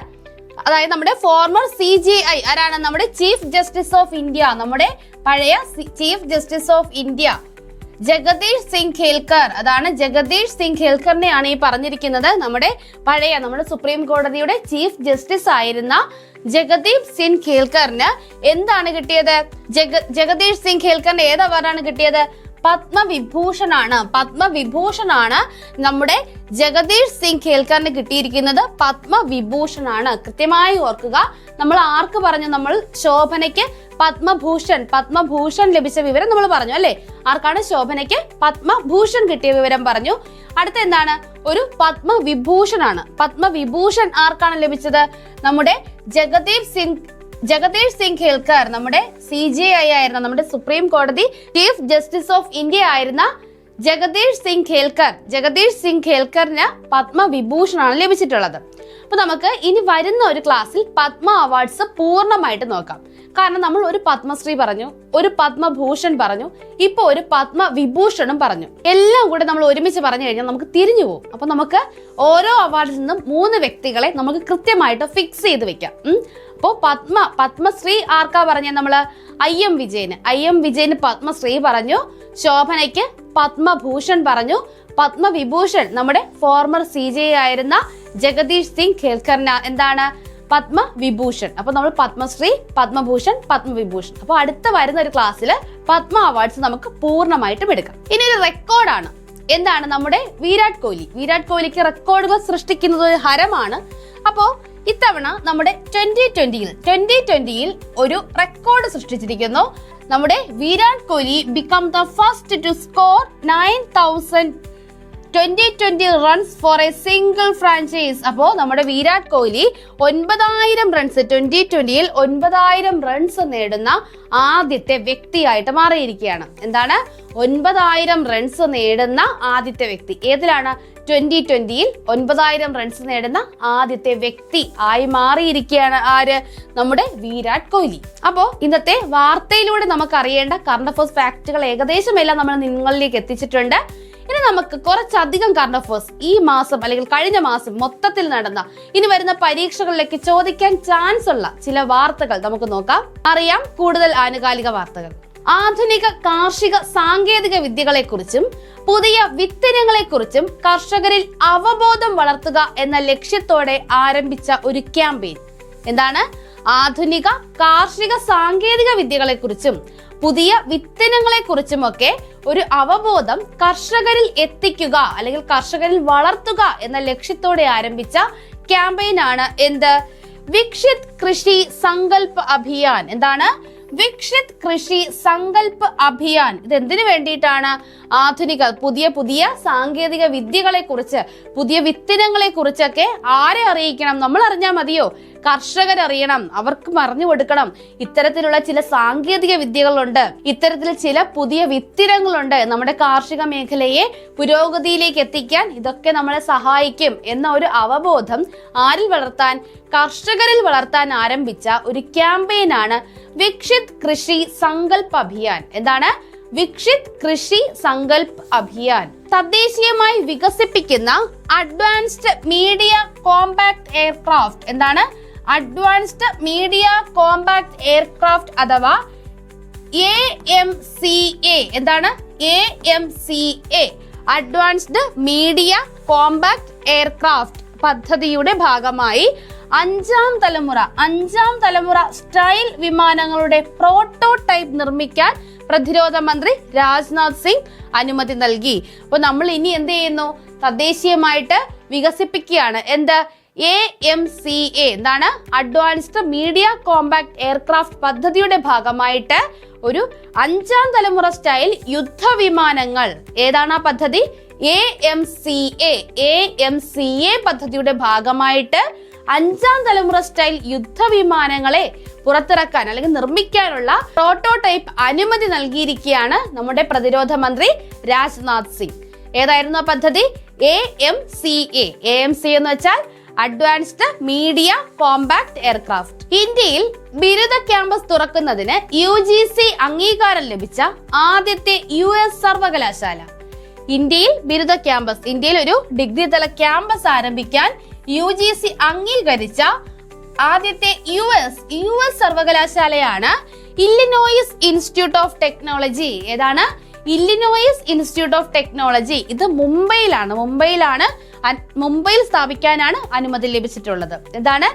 അതായത് നമ്മുടെ ഫോർമർ CJI ആരാണ്? നമ്മുടെ ചീഫ് ജസ്റ്റിസ് ഓഫ് ഇന്ത്യ, നമ്മുടെ പഴയ chief justice of India Jagdish Singh Khelkar. അതാണ് ജഗദീഷ് സിംഗ് ഖേൽക്കറിനെയാണ് ഈ പറഞ്ഞിരിക്കുന്നത്. നമ്മുടെ സുപ്രീം കോടതിയുടെ ചീഫ് ജസ്റ്റിസ് ആയിരുന്ന ജഗദീപ് സിംഗ് ഖേൽക്കറിന് എന്താണ് കിട്ടിയത്? ജഗദീഷ് സിംഗ് ഖേൽക്കറിന് ഏത് അവാർഡാണ് കിട്ടിയത്? പത്മവിഭൂഷണാണ് നമ്മുടെ ജഗദീഷ് സിംഗ് ഖേൽക്കറിന് കിട്ടിയിരിക്കുന്നത്. പത്മവിഭൂഷണാണ്. കൃത്യമായി ഓർക്കുക. നമ്മൾ ആർക്ക് പറഞ്ഞു? നമ്മൾ ശോഭനയ്ക്ക് പത്മഭൂഷൺ ലഭിച്ച വിവരം നമ്മൾ പറഞ്ഞു അല്ലെ? ആർക്കാണ്? ശോഭനയ്ക്ക് പത്മഭൂഷൺ കിട്ടിയ വിവരം പറഞ്ഞു. അടുത്ത എന്താണ്? ഒരു പത്മവിഭൂഷണാണ്. പത്മവിഭൂഷൺ ആർക്കാണ് ലഭിച്ചത്? നമ്മുടെ ജഗദീഷ് സിംഗ് ഖേൽക്കർ, നമ്മുടെ CJI ആയിരുന്ന, നമ്മുടെ സുപ്രീം കോടതി ചീഫ് ജസ്റ്റിസ് ഓഫ് ഇന്ത്യ ആയിരുന്ന ജഗദീഷ് സിംഗ് ഖേൽക്കറിന് പത്മവിഭൂഷണാണ് ലഭിച്ചിട്ടുള്ളത്. അപ്പൊ നമുക്ക് ഇനി വരുന്ന ഒരു ക്ലാസ്സിൽ പത്മ അവാർഡ്സ് പൂർണ്ണമായിട്ട് നോക്കാം. കാരണം നമ്മൾ ഒരു പത്മശ്രീ പറഞ്ഞു, ഒരു പത്മഭൂഷൺ പറഞ്ഞു, ഇപ്പൊ ഒരു പത്മവിഭൂഷണും പറഞ്ഞു. എല്ലാം കൂടെ നമ്മൾ ഒരുമിച്ച് പറഞ്ഞു കഴിഞ്ഞാൽ നമുക്ക് തിരിഞ്ഞു പോകും. അപ്പൊ നമുക്ക് ഓരോ അവാർഡിൽ നിന്നും 3 വ്യക്തികളെ നമുക്ക് കൃത്യമായിട്ട് ഫിക്സ് ചെയ്ത് വെക്കാം. അപ്പോൾ പത്മശ്രീ ആർക്കാ പറഞ്ഞ? നമ്മള് IM വിജയന് പത്മശ്രീ പറഞ്ഞു, ശോഭനയ്ക്ക് പത്മഭൂഷൺ പറഞ്ഞു, പത്മവിഭൂഷൺ നമ്മുടെ ഫോർമർ CJI ആയിരുന്ന ജഗദീഷ് സിംഗ് ഖേൽക്കറിന് എന്താണ്? പത്മവിഭൂഷൺ. അപ്പൊ നമ്മൾ പത്മശ്രീ, പത്മഭൂഷൺ, പത്മവിഭൂഷൺ. അപ്പൊ അടുത്ത വരുന്ന ഒരു ക്ലാസ്സിൽ പത്മ അവാർഡ്സ് നമുക്ക് പൂർണ്ണമായിട്ടും എടുക്കാം. ഇനി ഒരു റെക്കോർഡാണ്. എന്താണ്? നമ്മുടെ വിരാട് കോഹ്ലിക്ക് റെക്കോർഡുകൾ സൃഷ്ടിക്കുന്നത് ഒരു ഹരമാണ്. അപ്പോ ഇത്തവണ നമ്മുടെ 2020 ഒരു റെക്കോർഡ് സൃഷ്ടിച്ചിരിക്കുന്നു. നമ്മുടെ Virat Kohli become the first to score 9000 2020 runs for a single franchise. അപ്പോ നമ്മുടെ വിരാട് കോഹ്ലി 9000 റൺസ് 2020 9000 റൺസ് നേടുന്ന ആദ്യത്തെ വ്യക്തിയായിട്ട് മാറിയിരിക്കുകയാണ്. എന്താണ്? 9000 റൺസ് നേടുന്ന ആദ്യത്തെ വ്യക്തി. ഏതിലാണ്? 2020 9000 റൺസ് നേടുന്ന ആദ്യത്തെ വ്യക്തി ആയി മാറിയിരിക്കുകയാണ്. ആര്? നമ്മുടെ വിരാട് കോഹ്ലി. അപ്പോ ഇന്നത്തെ വാർത്തയിലൂടെ നമുക്ക് അറിയേണ്ട കറണ്ട് അഫയേഴ്സ് ഫാക്റ്റുകൾ ഏകദേശം എല്ലാം നമ്മൾ നിങ്ങളിലേക്ക് എത്തിച്ചിട്ടുണ്ട്. ഇനി നമുക്ക് കുറച്ചധികം കറണ്ട് അഫയേഴ്സ് ഈ മാസം അല്ലെങ്കിൽ കഴിഞ്ഞ മാസം മൊത്തത്തിൽ നടന്ന ഇനി വരുന്ന പരീക്ഷകളിലേക്ക് ചോദിക്കാൻ ചാൻസ് ഉള്ള ചില വാർത്തകൾ നമുക്ക് നോക്കാം. അറിയാം കൂടുതൽ ആനുകാലിക വാർത്തകൾ. ആധുനിക കാർഷിക സാങ്കേതിക വിദ്യകളെക്കുറിച്ചും പുതിയ വിത്തിനങ്ങളെക്കുറിച്ചും കർഷകരിൽ അവബോധം വളർത്തുക എന്ന ലക്ഷ്യത്തോടെ ആരംഭിച്ച ഒരു ക്യാമ്പയിൻ. എന്താണ്? ആധുനിക കാർഷിക സാങ്കേതിക വിദ്യകളെക്കുറിച്ചും പുതിയ വിത്തിനങ്ങളെക്കുറിച്ചുമൊക്കെ ഒരു അവബോധം കർഷകരിൽ എത്തിക്കുക അല്ലെങ്കിൽ കർഷകരിൽ വളർത്തുക എന്ന ലക്ഷ്യത്തോടെ ആരംഭിച്ച ക്യാമ്പയിനാണ് എന്ത്? വിക്ഷിത് കൃഷി സങ്കല്പ് അഭിയാൻ. എന്താണ്? വിക്ഷിത് കൃഷി സങ്കല്പ് അഭിയാൻ. ഇത് എന്തിനു വേണ്ടിയിട്ടാണ്? ആധുനിക പുതിയ സാങ്കേതിക വിദ്യകളെ കുറിച്ച്, പുതിയ വിത്തിനങ്ങളെ കുറിച്ചൊക്കെ ആരെ അറിയിക്കണം? നമ്മൾ അറിഞ്ഞാൽ മതിയോ? കർഷകരറിയണം, അവർക്ക് പറഞ്ഞു കൊടുക്കണം. ഇത്തരത്തിലുള്ള ചില സാങ്കേതിക വിദ്യകളുണ്ട്, ഇത്തരത്തിൽ ചില പുതിയ വിത്തിനങ്ങളുണ്ട്, നമ്മുടെ കാർഷിക മേഖലയെ പുരോഗതിയിലേക്ക് എത്തിക്കാൻ ഇതൊക്കെ നമ്മളെ സഹായിക്കും എന്ന ഒരു അവബോധം ആരിൽ വളർത്താൻ? കർഷകരിൽ വളർത്താൻ ആരംഭിച്ച ഒരു ക്യാമ്പയിനാണ് വിക്ഷിത് കൃഷി സങ്കല്പ് അഭിയാൻ. എന്താണ്? വിക്ഷിത് കൃഷി സങ്കല്പ് അഭിയാൻ. തദ്ദേശീയമായി വികസിപ്പിക്കുന്ന അഡ്വാൻസ്ഡ് മീഡിയ കോമ്പാക്ട് എയർക്രാഫ്റ്റ്. എന്താണ്? അഡ്വാൻസ്ഡ് മീഡിയ കോമ്പാക്ട് എയർക്രാഫ്റ്റ് അഥവാ AMCA. എന്താണ്? AMCA advanced media compact aircraft പദ്ധതിയുടെ ഭാഗമായി അഞ്ചാം തലമുറ സ്റ്റൈൽ വിമാനങ്ങളുടെ പ്രോട്ടോടൈപ്പ് നിർമ്മിക്കാൻ പ്രതിരോധ മന്ത്രി രാജ്നാഥ് സിംഗ് അനുമതി നൽകി. അപ്പോൾ നമ്മൾ ഇനി എന്ത് ചെയ്യുന്നു? തദ്ദേശീയമായിട്ട് വികസിപ്പിക്കുകയാണ്. എന്ത്? AMCA എന്താണ്? അഡ്വാൻസ്ഡ് മീഡിയ കോമ്പാക്ട് എയർക്രാഫ്റ്റ് പദ്ധതിയുടെ ഭാഗമായിട്ട് ഒരു 5ാം തലമുറ സ്റ്റൈൽ യുദ്ധവിമാനങ്ങൾ, ഏതാണ് ആ പദ്ധതി? AMCA പദ്ധതിയുടെ ഭാഗമായിട്ട് 5ാം തലമുറ സ്റ്റൈൽ യുദ്ധവിമാനങ്ങളെ പുറത്തിറക്കാൻ അല്ലെങ്കിൽ നിർമ്മിക്കാനുള്ള പ്രോട്ടോടൈപ്പ് അനുമതി നൽകിയിരിക്കുകയാണ് നമ്മുടെ പ്രതിരോധ മന്ത്രി രാജ്നാഥ് സിംഗ്. ഏതായിരുന്നു ആ പദ്ധതി? AMCA എന്ന് വെച്ചാൽ അഡ്വാൻസ്ഡ് മീഡിയ കോമ്പാക്ട് എയർക്രാഫ്റ്റ്. ഇന്ത്യയിൽ ബിരുദ ക്യാമ്പസ് തുറക്കുന്നതിന് UGC അംഗീകാരം ലഭിച്ച ആദ്യത്തെ US സർവകലാശാല. ഇന്ത്യയിൽ ബിരുദ ക്യാമ്പസ്, ഇന്ത്യയിൽ ഒരു ഡിഗ്രി തല ക്യാമ്പസ് ആരംഭിക്കാൻ UGC അംഗീകരിച്ച ആദ്യത്തെ US സർവകലാശാലയാണ് ഇല്ലിനോയിസ് ഇൻസ്റ്റിറ്റ്യൂട്ട് ഓഫ് ടെക്നോളജി. ഏതാണ്? Illinois Institute of Technology. ഇത് മുംബൈയിൽ സ്ഥാപിക്കാനാണ് അനുമതി ലഭിച്ചിട്ടുള്ളത്. എന്താണ്?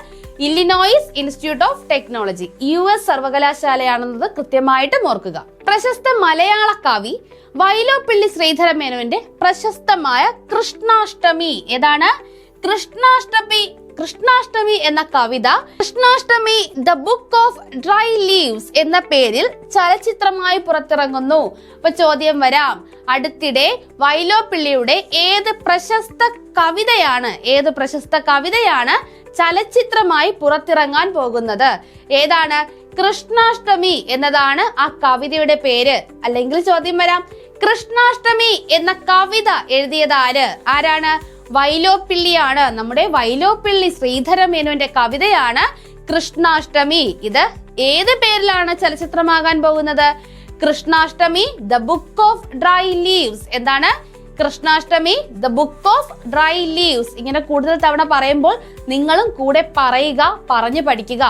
Illinois Institute of Technology US സർവകലാശാലയാണെന്നത് കൃത്യമായിട്ടും ഓർക്കുക. പ്രശസ്ത മലയാള കവി വൈലോപ്പിള്ളി ശ്രീധരമേനോന്റെ പ്രശസ്തമായ കൃഷ്ണാഷ്ടമി. ഏതാണ്? കൃഷ്ണാഷ്ടമി എന്ന കവിത Krishnashtami The Book of Dry Leaves എന്ന പേരിൽ ചലച്ചിത്രമായി പുറത്തിറങ്ങുന്നു. അപ്പൊ ചോദ്യം വരാം, അടുത്തിടെ വൈലോപ്പിള്ളിയുടെ ഏത് പ്രശസ്ത കവിതയാണ് ചലച്ചിത്രമായി പുറത്തിറങ്ങാൻ പോകുന്നത്? ഏതാണ്? കൃഷ്ണാഷ്ടമി എന്നതാണ് ആ കവിതയുടെ പേര്. അല്ലെങ്കിൽ ചോദ്യം വരാം, കൃഷ്ണാഷ്ടമി എന്ന കവിത എഴുതിയത് ആരാണ്? വൈലോപ്പിള്ളിയാണ്. നമ്മുടെ വൈലോപ്പിള്ളി ശ്രീധരമേനോന്റെ കവിതയാണ് കൃഷ്ണാഷ്ടമി. ഇത് ഏത് പേരിലാണ് ചലച്ചിത്രമാകാൻ പോകുന്നത്? Krishnashtami The Book of Dry Leaves. എന്താണ്? Krishnashtami The Book of Dry Leaves. ഇങ്ങനെ കൂടുതൽ തവണ പറയുമ്പോൾ നിങ്ങളും കൂടെ പറഞ്ഞു പഠിക്കുക.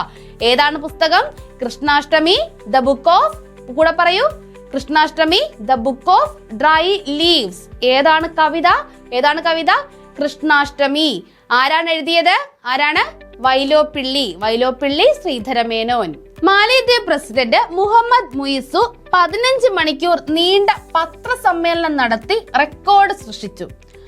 ഏതാണ് പുസ്തകം? കൃഷ്ണാഷ്ടമി ദ ബുക്ക് ഓഫ്, കൂടെ പറയൂ, Krishnashtami The Book of Dry leaves. ഏതാണ് കവിത? കൃഷ്ണാഷ്ടമി. ആരാണ് എഴുതിയത്? വൈലോപ്പിള്ളി ശ്രീധരമേനോൻ. മാലിദ്വീപ് പ്രസിഡന്റ് മുഹമ്മദ് മുയിസു 15 മണിക്കൂർ നീണ്ട പത്രസമ്മേളനം നടത്തി റെക്കോർഡ് സൃഷ്ടിച്ചു.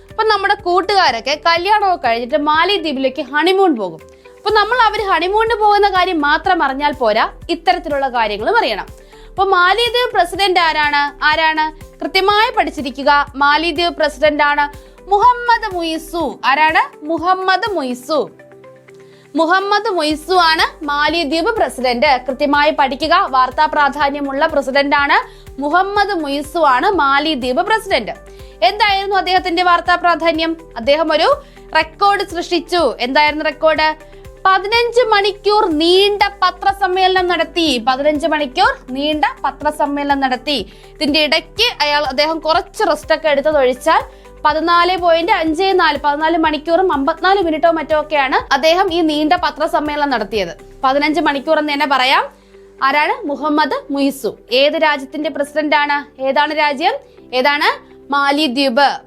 അപ്പൊ നമ്മുടെ കൂട്ടുകാരൊക്കെ കല്യാണമൊക്കെ കഴിഞ്ഞിട്ട് മാലിദ്വീപിലേക്ക് ഹണിമൂൺ പോകും. അപ്പൊ നമ്മൾ അവർ ഹണിമൂണിന് പോകുന്ന കാര്യം മാത്രം അറിഞ്ഞാൽ പോരാ, ഇത്തരത്തിലുള്ള കാര്യങ്ങളും അറിയണം. അപ്പൊ മാലിദ്വീപ് പ്രസിഡന്റ് ആരാണ്? കൃത്യമായി പഠിച്ചിരിക്കുക. മാലിദ്വീപ് പ്രസിഡന്റ് ആണ് മുഹമ്മദ് മുയിസു. ആരാണ്? മുഹമ്മദ് മുയിസു ആണ് മാലിദ്വീപ് പ്രസിഡന്റ്. കൃത്യമായി പഠിക്കുക. വാർത്താ പ്രാധാന്യമുള്ള പ്രസിഡന്റ് ആണ് മുഹമ്മദ് മുയിസു ആണ് മാലിദ്വീപ് പ്രസിഡന്റ്. എന്തായിരുന്നു അദ്ദേഹത്തിന്റെ വാർത്താ പ്രാധാന്യം? അദ്ദേഹം ഒരു റെക്കോർഡ് സൃഷ്ടിച്ചു. എന്തായിരുന്നു റെക്കോർഡ്? 15 മണിക്കൂർ നീണ്ട പത്രസമ്മേളനം നടത്തി. ഇതിന്റെ ഇടയ്ക്ക് അദ്ദേഹം കുറച്ച് റെസ്റ്റ് ഒക്കെ എടുത്തതൊഴിച്ചാൽ 14 മണിക്കൂറും 54 മിനിറ്റോ മറ്റോ ഒക്കെയാണ് അദ്ദേഹം ഈ നീണ്ട പത്രസമ്മേളനം നടത്തിയത്. 15 മണിക്കൂർ എന്ന് തന്നെ പറയാം. ആരാണ്? മുഹമ്മദ് മുയിസു. ഏത് രാജ്യത്തിന്റെ പ്രസിഡന്റ് ആണ്? ഏതാണ് രാജ്യം?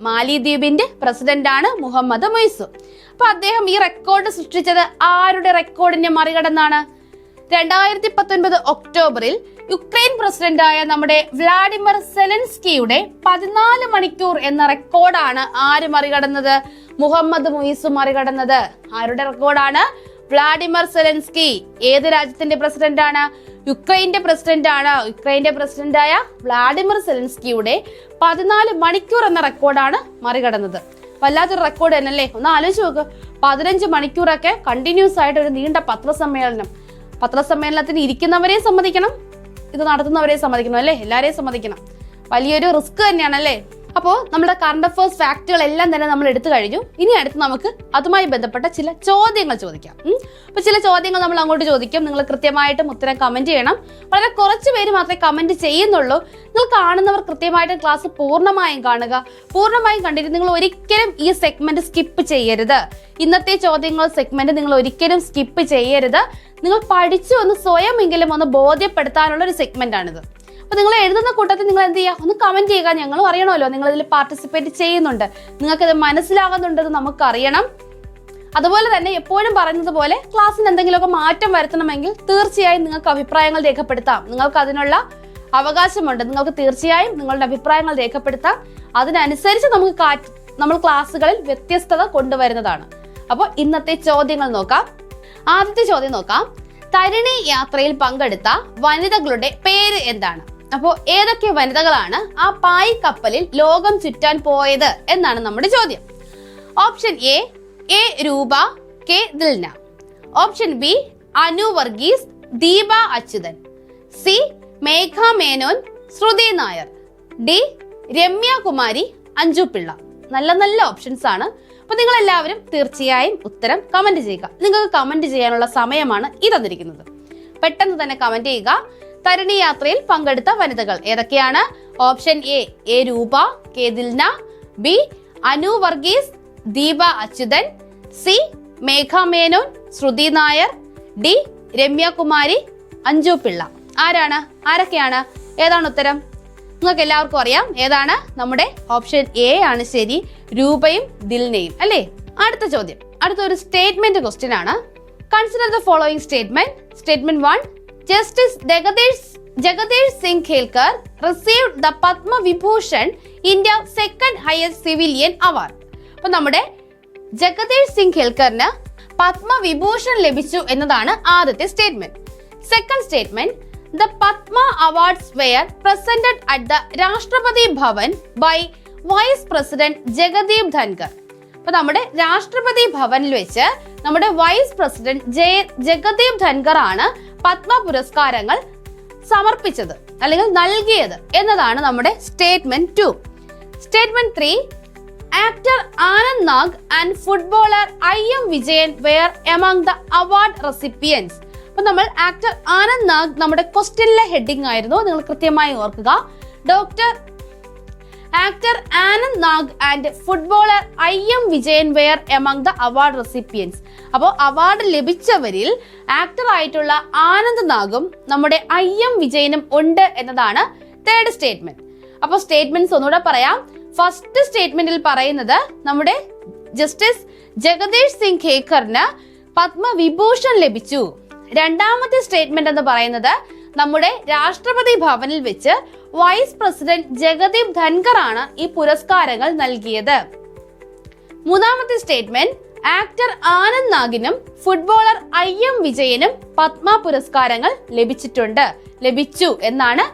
മാലിദ്വീപിന്റെ പ്രസിഡന്റ് ആണ് മുഹമ്മദ് മുയിസു. അപ്പൊ അദ്ദേഹം ഈ റെക്കോർഡ് സൃഷ്ടിച്ചത് ആരുടെ റെക്കോർഡിനെ മറികടന്നാണ്? 2019 ഒക്ടോബറിൽ യുക്രൈൻ പ്രസിഡന്റായ നമ്മുടെ വ്ളാഡിമിർ സെലൻസ്കിയുടെ 14 മണിക്കൂർ എന്ന റെക്കോർഡാണ് ആര് മറികടന്നത്? മുഹമ്മദ് മുയിസു മറികടന്നത്. ആരുടെ റെക്കോർഡാണ്? Vladimir Zelensky. ഏത് രാജ്യത്തിന്റെ പ്രസിഡന്റ് ആണ്? യുക്രൈന്റെ പ്രസിഡന്റ് ആണ്. യുക്രൈന്റെ പ്രസിഡന്റായ വ്ളാഡിമിർ സെലൻസ്കിയുടെ 14 മണിക്കൂർ എന്ന റെക്കോർഡാണ് മറികടന്നത്. വല്ലാത്തൊരു റെക്കോർഡ് തന്നെയല്ലേ? ഒന്ന് ആലോചിച്ച് നോക്ക്. 15 മണിക്കൂറൊക്കെ കണ്ടിന്യൂസ് ആയിട്ട് ഒരു നീണ്ട പത്രസമ്മേളനത്തിന് ഇരിക്കുന്നവരെ സമ്മതിക്കണം, ഇത് നടത്തുന്നവരെ സമ്മതിക്കണം അല്ലേ? എല്ലാവരെയും സമ്മതിക്കണം. വലിയൊരു റിസ്ക് തന്നെയാണല്ലേ? അപ്പോൾ നമ്മുടെ കറണ്ട് അഫയേഴ്സ് ഫാക്റ്റുകളെല്ലാം തന്നെ നമ്മൾ എടുത്തു കഴിഞ്ഞു. ഇനി അടുത്ത് നമുക്ക് അതുമായി ബന്ധപ്പെട്ട ചില ചോദ്യങ്ങൾ ചോദിക്കാം. അപ്പൊ ചില ചോദ്യങ്ങൾ നമ്മൾ അങ്ങോട്ട് ചോദിക്കും. നിങ്ങൾ കൃത്യമായിട്ടും ഉത്തരം കമന്റ് ചെയ്യണം. വളരെ കുറച്ച് പേര് മാത്രമേ കമന്റ് ചെയ്യുന്നുള്ളൂ. നിങ്ങൾ കാണുന്നവർ കൃത്യമായിട്ട് ക്ലാസ് പൂർണ്ണമായും കാണുക. പൂർണ്ണമായും കണ്ടിട്ട് നിങ്ങൾ ഒരിക്കലും ഈ സെഗ്മെന്റ് സ്കിപ്പ് ചെയ്യരുത്. ഇന്നത്തെ ചോദ്യങ്ങൾ സെഗ്മെന്റ് നിങ്ങൾ ഒരിക്കലും സ്കിപ്പ് ചെയ്യരുത്. നിങ്ങൾ പഠിച്ചു ഒന്ന് സ്വയമെങ്കിലും ഒന്ന് ബോധ്യപ്പെടുത്താനുള്ള ഒരു സെഗ്മെന്റ് ആണിത്. അപ്പൊ നിങ്ങൾ എഴുതുന്ന കൂട്ടത്തിൽ നിങ്ങൾ എന്ത് ചെയ്യുക? ഒന്ന് കമന്റ് ചെയ്യുക. ഞങ്ങളും അറിയണമല്ലോ നിങ്ങൾ ഇതിൽ പാർട്ടിസിപ്പേറ്റ് ചെയ്യുന്നുണ്ട്, നിങ്ങൾക്കിത് മനസ്സിലാകുന്നുണ്ടെന്ന് നമുക്കറിയണം. അതുപോലെ തന്നെ എപ്പോഴും പറയുന്നത് പോലെ ക്ലാസ്സിന് എന്തെങ്കിലുമൊക്കെ മാറ്റം വരുത്തണമെങ്കിൽ തീർച്ചയായും നിങ്ങൾക്ക് അഭിപ്രായങ്ങൾ രേഖപ്പെടുത്താം. നിങ്ങൾക്ക് അതിനുള്ള അവകാശമുണ്ട്. നിങ്ങൾക്ക് തീർച്ചയായും നിങ്ങളുടെ അഭിപ്രായങ്ങൾ രേഖപ്പെടുത്താം. അതിനനുസരിച്ച് നമ്മൾ ക്ലാസ്സുകളിൽ വ്യത്യസ്തത കൊണ്ടുവരുന്നതാണ്. അപ്പോൾ ഇന്നത്തെ ചോദ്യങ്ങൾ നോക്കാം. ആദ്യത്തെ ചോദ്യം നോക്കാം. തരിണി യാത്രയിൽ പങ്കെടുത്ത വനിതകളുടെ പേര് എന്താണ്? അപ്പോൾ ഏതൊക്കെ വനിതകളാണ് ആ പായ് കപ്പലിൽ ലോകം ചുറ്റാൻ പോയത് എന്നാണ് നമ്മുടെ ചോദ്യം. Option A Rupa, K Dilna. Option B Anu Varghese, Deepa Achuthan. C Megha Menon, Shruti Nair. D Ramya Kumari, Anju Pillai. നല്ല നല്ല ഓപ്ഷൻസ് ആണ്. അപ്പൊ നിങ്ങൾ എല്ലാവരും തീർച്ചയായും ഉത്തരം കമന്റ് ചെയ്യുക. നിങ്ങൾക്ക് കമന്റ് ചെയ്യാനുള്ള സമയമാണ് ഈ തന്നിരിക്കുന്നത്. പെട്ടെന്ന് തന്നെ കമന്റ് ചെയ്യുക. തരിണി യാത്രയിൽ പങ്കെടുത്ത വനിതകൾ ഏതൊക്കെയാണ്? Option A Rupa, K Dilna. B Anu Varghese, Deepa Achuthan. C Megha Menon, Shruti Nair. D Ramya Kumari, Anju Pillai. ആരൊക്കെയാണ്? ഏതാണ് ഉത്തരം? നിങ്ങൾക്ക് എല്ലാവർക്കും അറിയാം ഏതാണ്. നമ്മുടെ ഓപ്ഷൻ എ ആണ് ശരി, രൂപയും ദിൽനയും അല്ലേ. അടുത്ത ചോദ്യം, അടുത്തൊരു സ്റ്റേറ്റ്മെന്റ് ക്വസ്റ്റ്യൻ ആണ്. Consider the following statement. Statement 1, justice Jagadesh Singh Khelkar received the Padma Vibhushan, India second highest civilian award. അപ്പൊ നമ്മുടെ ജഗദേഷ് സിംഗ് ഖേൽക്കറിന് പത്മവിഭൂഷൺ ലഭിച്ചു എന്നതാണ് ആദ്യത്തെ statement. Second statement, the Padma Awards were presented at the Rashtrapati Bhavan by Vice President Jagdeep Dhankar. അപ്പോൾ നമ്മുടെ രാഷ്ട്രപതി ഭവനിൽ വെച്ച് നമ്മുടെ വൈസ് പ്രസിഡന്റ് ജഗദീപ് ധൻകർ ആണ് പത്മ പുരസ്കാരങ്ങൾ സമർപ്പിച്ചത് അല്ലെങ്കിൽ നൽകിയത് എന്നതാണ് നമ്മുടെ statement 2. Statement 3, actor Anand Nag and footballer IM Vijayan were among the award recipients. അപ്പൊ നമ്മൾ ആക്ടർ ആനന്ദ് നാഗ് നമ്മുടെ ക്വസ്റ്റ്യനിലെ ഹെഡിങ് ആയിരുന്നു, നിങ്ങൾ കൃത്യമായി ഓർക്കുക. Actor Anand Nag and footballer IM Vijayan were among the award recipients. അപ്പോൾ അവാർഡ് ലഭിച്ചവരിൽ ആക്ടർ ആയിട്ടുള്ള ആനന്ദ് നാഗും നമ്മുടെ IM വിജയനും ഉണ്ട് എന്നതാണ് തേർഡ് സ്റ്റേറ്റ്മെന്റ്. അപ്പോൾ സ്റ്റേറ്റ്മെന്റ്സ് ഒന്നുകൂടെ പറയാം. ഫസ്റ്റ് സ്റ്റേറ്റ്മെന്റിൽ പറയുന്നത് നമ്മുടെ ജസ്റ്റിസ് ജഗദേഷ് സിംഗ് ഖേൽക്കറിന് പത്മവിഭൂഷൺ ലഭിച്ചു. രണ്ടാമത്തെ സ്റ്റേറ്റ്മെന്റ് എന്ന് പറയുന്നത് നമ്മുടെ രാഷ്ട്രപതി ഭവനിൽ വെച്ച് വൈസ് പ്രസിഡന്റ് ജഗദീപ് ധൻകർ ആണ് ഈ പുരസ്കാരങ്ങൾ നൽകിയത്. മൂന്നാമത്തെ സ്റ്റേറ്റ്മെന്റ്, ആക്ടർ ആനന്ദ് നാഗിനും ഫുട്ബോളർ IM വിജയനും പത്മ പുരസ്കാരങ്ങൾ ലഭിച്ചു എന്നാണ്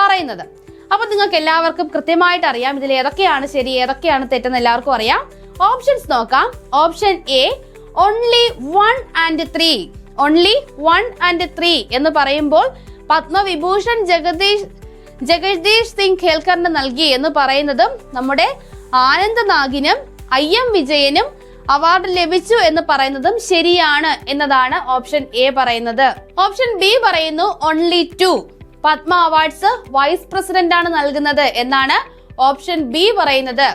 പറയുന്നത്. അപ്പൊ നിങ്ങൾക്ക് എല്ലാവർക്കും കൃത്യമായിട്ട് അറിയാം ഇതിൽ ഏതൊക്കെയാണ് ശരി ഏതൊക്കെയാണ് തെറ്റെന്ന് എല്ലാവർക്കും അറിയാം. ഓപ്ഷൻസ് നോക്കാം. Option A only 1 and 3. Only 1 and 3 എന്ന് പറയുമ്പോൾ പത്മവിഭൂഷൺ ജഗദീഷ് സിംഗ് ഖേൽക്കറിന് നൽകി എന്ന് പറയുന്നതും നമ്മുടെ ആനന്ദ് നാഗിനും IM വിജയനും അവാർഡ് ലഭിച്ചു എന്ന് പറയുന്നതും ശരിയാണ് എന്നതാണ് ഓപ്ഷൻ എ പറയുന്നത്. ഓപ്ഷൻ ബി പറയുന്നു only 2. Padma awards vice president ആണ് നൽകുന്നത് എന്നാണ് ഓപ്ഷൻ ബി പറയുന്നത്.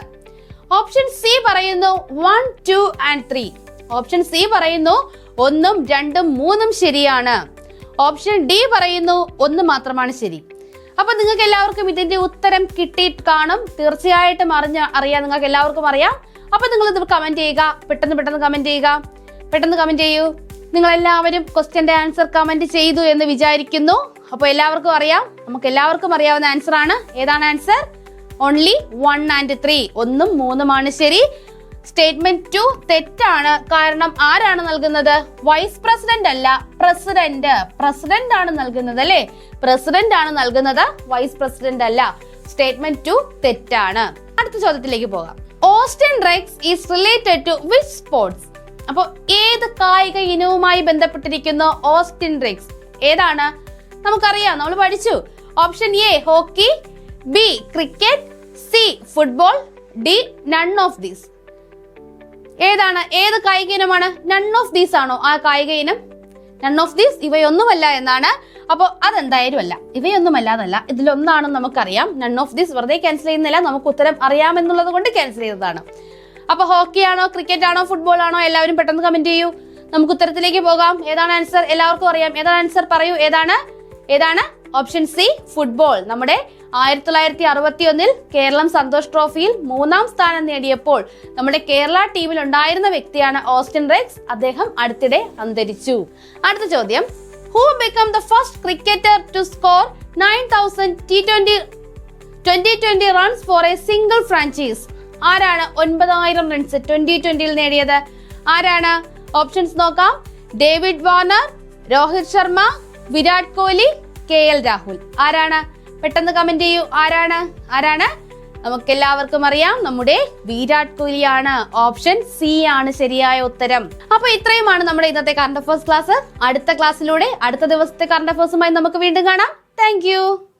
ഓപ്ഷൻ സി പറയുന്നു 1, 2 and 3. ഓപ്ഷൻ സി പറയുന്നു 1, 2, 3 ശരിയാണ്. ഓപ്ഷൻ ഡി പറയുന്നു 1 മാത്രമാണ് ശരി. അപ്പൊ നിങ്ങൾക്ക് എല്ലാവർക്കും ഇതിന്റെ ഉത്തരം കിട്ടിയിട്ട് കാണും, തീർച്ചയായിട്ടും അറിയാം, നിങ്ങൾക്ക് എല്ലാവർക്കും അറിയാം. അപ്പൊ നിങ്ങൾ ഇത് കമന്റ് ചെയ്യുക, പെട്ടെന്ന് കമന്റ് ചെയ്യൂ. നിങ്ങൾ എല്ലാവരും ക്വസ്റ്റ്യന്റെ ആൻസർ കമന്റ് ചെയ്തു എന്ന് വിചാരിക്കുന്നു. അപ്പൊ എല്ലാവർക്കും അറിയാം, നമുക്ക് എല്ലാവർക്കും അറിയാവുന്ന ആൻസർ ആണ്. ഏതാണ് ആൻസർ? Only 1 and 3. 1, 3 ശരി. സ്റ്റേറ്റ്മെന്റ് 2 തെറ്റാണ്. കാരണം ആരാണ് നൽകുന്നത്? വൈസ് പ്രസിഡന്റ് അല്ല, പ്രസിഡന്റ് ആണ് നൽകുന്നത് അല്ലേ. പ്രസിഡന്റ് ആണ് നൽകുന്നത്, വൈസ് പ്രസിഡന്റ് അല്ല. സ്റ്റേറ്റ്മെന്റ് 2 തെറ്റാണ്. അടുത്ത ചോദ്യത്തിലേക്ക് പോകാം. Austin Rex is related to which sports? അപ്പൊ ഏത് കായിക ഇനവുമായി ബന്ധപ്പെട്ടിരിക്കുന്നു ഓസ്റ്റിൻ റെക്സ്? ഏതാണ്? നമുക്കറിയാം, നമ്മൾ പഠിച്ചു. Option A hockey, B cricket, C football, D none of these. ഏതാണ്? ഏത് കായിക ഇനമാണ്? നൺ ഓഫ് ദീസ് ആണോ ആ കായിക ഇനം? നൺ ഓഫ് ദീസ് ഇവയൊന്നുമല്ല എന്നാണ്. അപ്പോൾ അതെന്തായാലും അല്ല, ഇവയൊന്നുമല്ല എന്നല്ല, ഇതിലൊന്നാണെന്ന് നമുക്കറിയാം. നൺ ഓഫ് ദീസ് വെറുതെ ക്യാൻസൽ ചെയ്യുന്നില്ല, നമുക്ക് ഉത്തരം അറിയാമെന്നുള്ളത് കൊണ്ട് ക്യാൻസൽ ചെയ്തതാണ്. അപ്പൊ ഹോക്കി ആണോ, ക്രിക്കറ്റ് ആണോ, ഫുട്ബോൾ ആണോ? എല്ലാവരും പെട്ടെന്ന് കമന്റ് ചെയ്യൂ. നമുക്ക് ഉത്തരത്തിലേക്ക് പോകാം. ഏതാണ് ആൻസർ? എല്ലാവർക്കും അറിയാം. ഏതാണ് ആൻസർ? പറയൂ. ഏതാണ്? Option C football. നമ്മുടെ 1961 കേരളം സന്തോഷ് ട്രോഫിയിൽ 3ാം സ്ഥാനം നേടിയപ്പോൾ നമ്മുടെ കേരള ടീമിൽ ഉണ്ടായിരുന്ന വ്യക്തിയാണ് ഓസ്റ്റിൻ റെക്സ്. അദ്ദേഹം അടുത്തിടെ അന്തരിച്ചു. അടുത്ത ചോദ്യം, who become the first cricketer to score 9000 T20 runs for a single franchise? ആരാണ് 9000 റൺസ് 2020 നേടിയത്? ആരാണ്? ഓപ്ഷൻസ് നോക്കാം. David Warner, Rohit Sharma, Virat Kohli, KL Rahul. ആരാണ്? പെട്ടെന്ന് കമന്റ് ചെയ്യൂ. ആരാണ്? നമുക്ക് എല്ലാവർക്കും അറിയാം, നമ്മുടെ വിരാട് കോഹ്ലിയാണ്. ഓപ്ഷൻ സി ആണ് ശരിയായ ഉത്തരം. അപ്പൊ ഇത്രയുമാണ് നമ്മുടെ ഇന്നത്തെ കറണ്ട് അഫയേഴ്സ് ക്ലാസ്. അടുത്ത ക്ലാസ്സിലൂടെ അടുത്ത ദിവസത്തെ കറണ്ട് അഫയേഴ്സുമായി നമുക്ക് വീണ്ടും കാണാം. താങ്ക്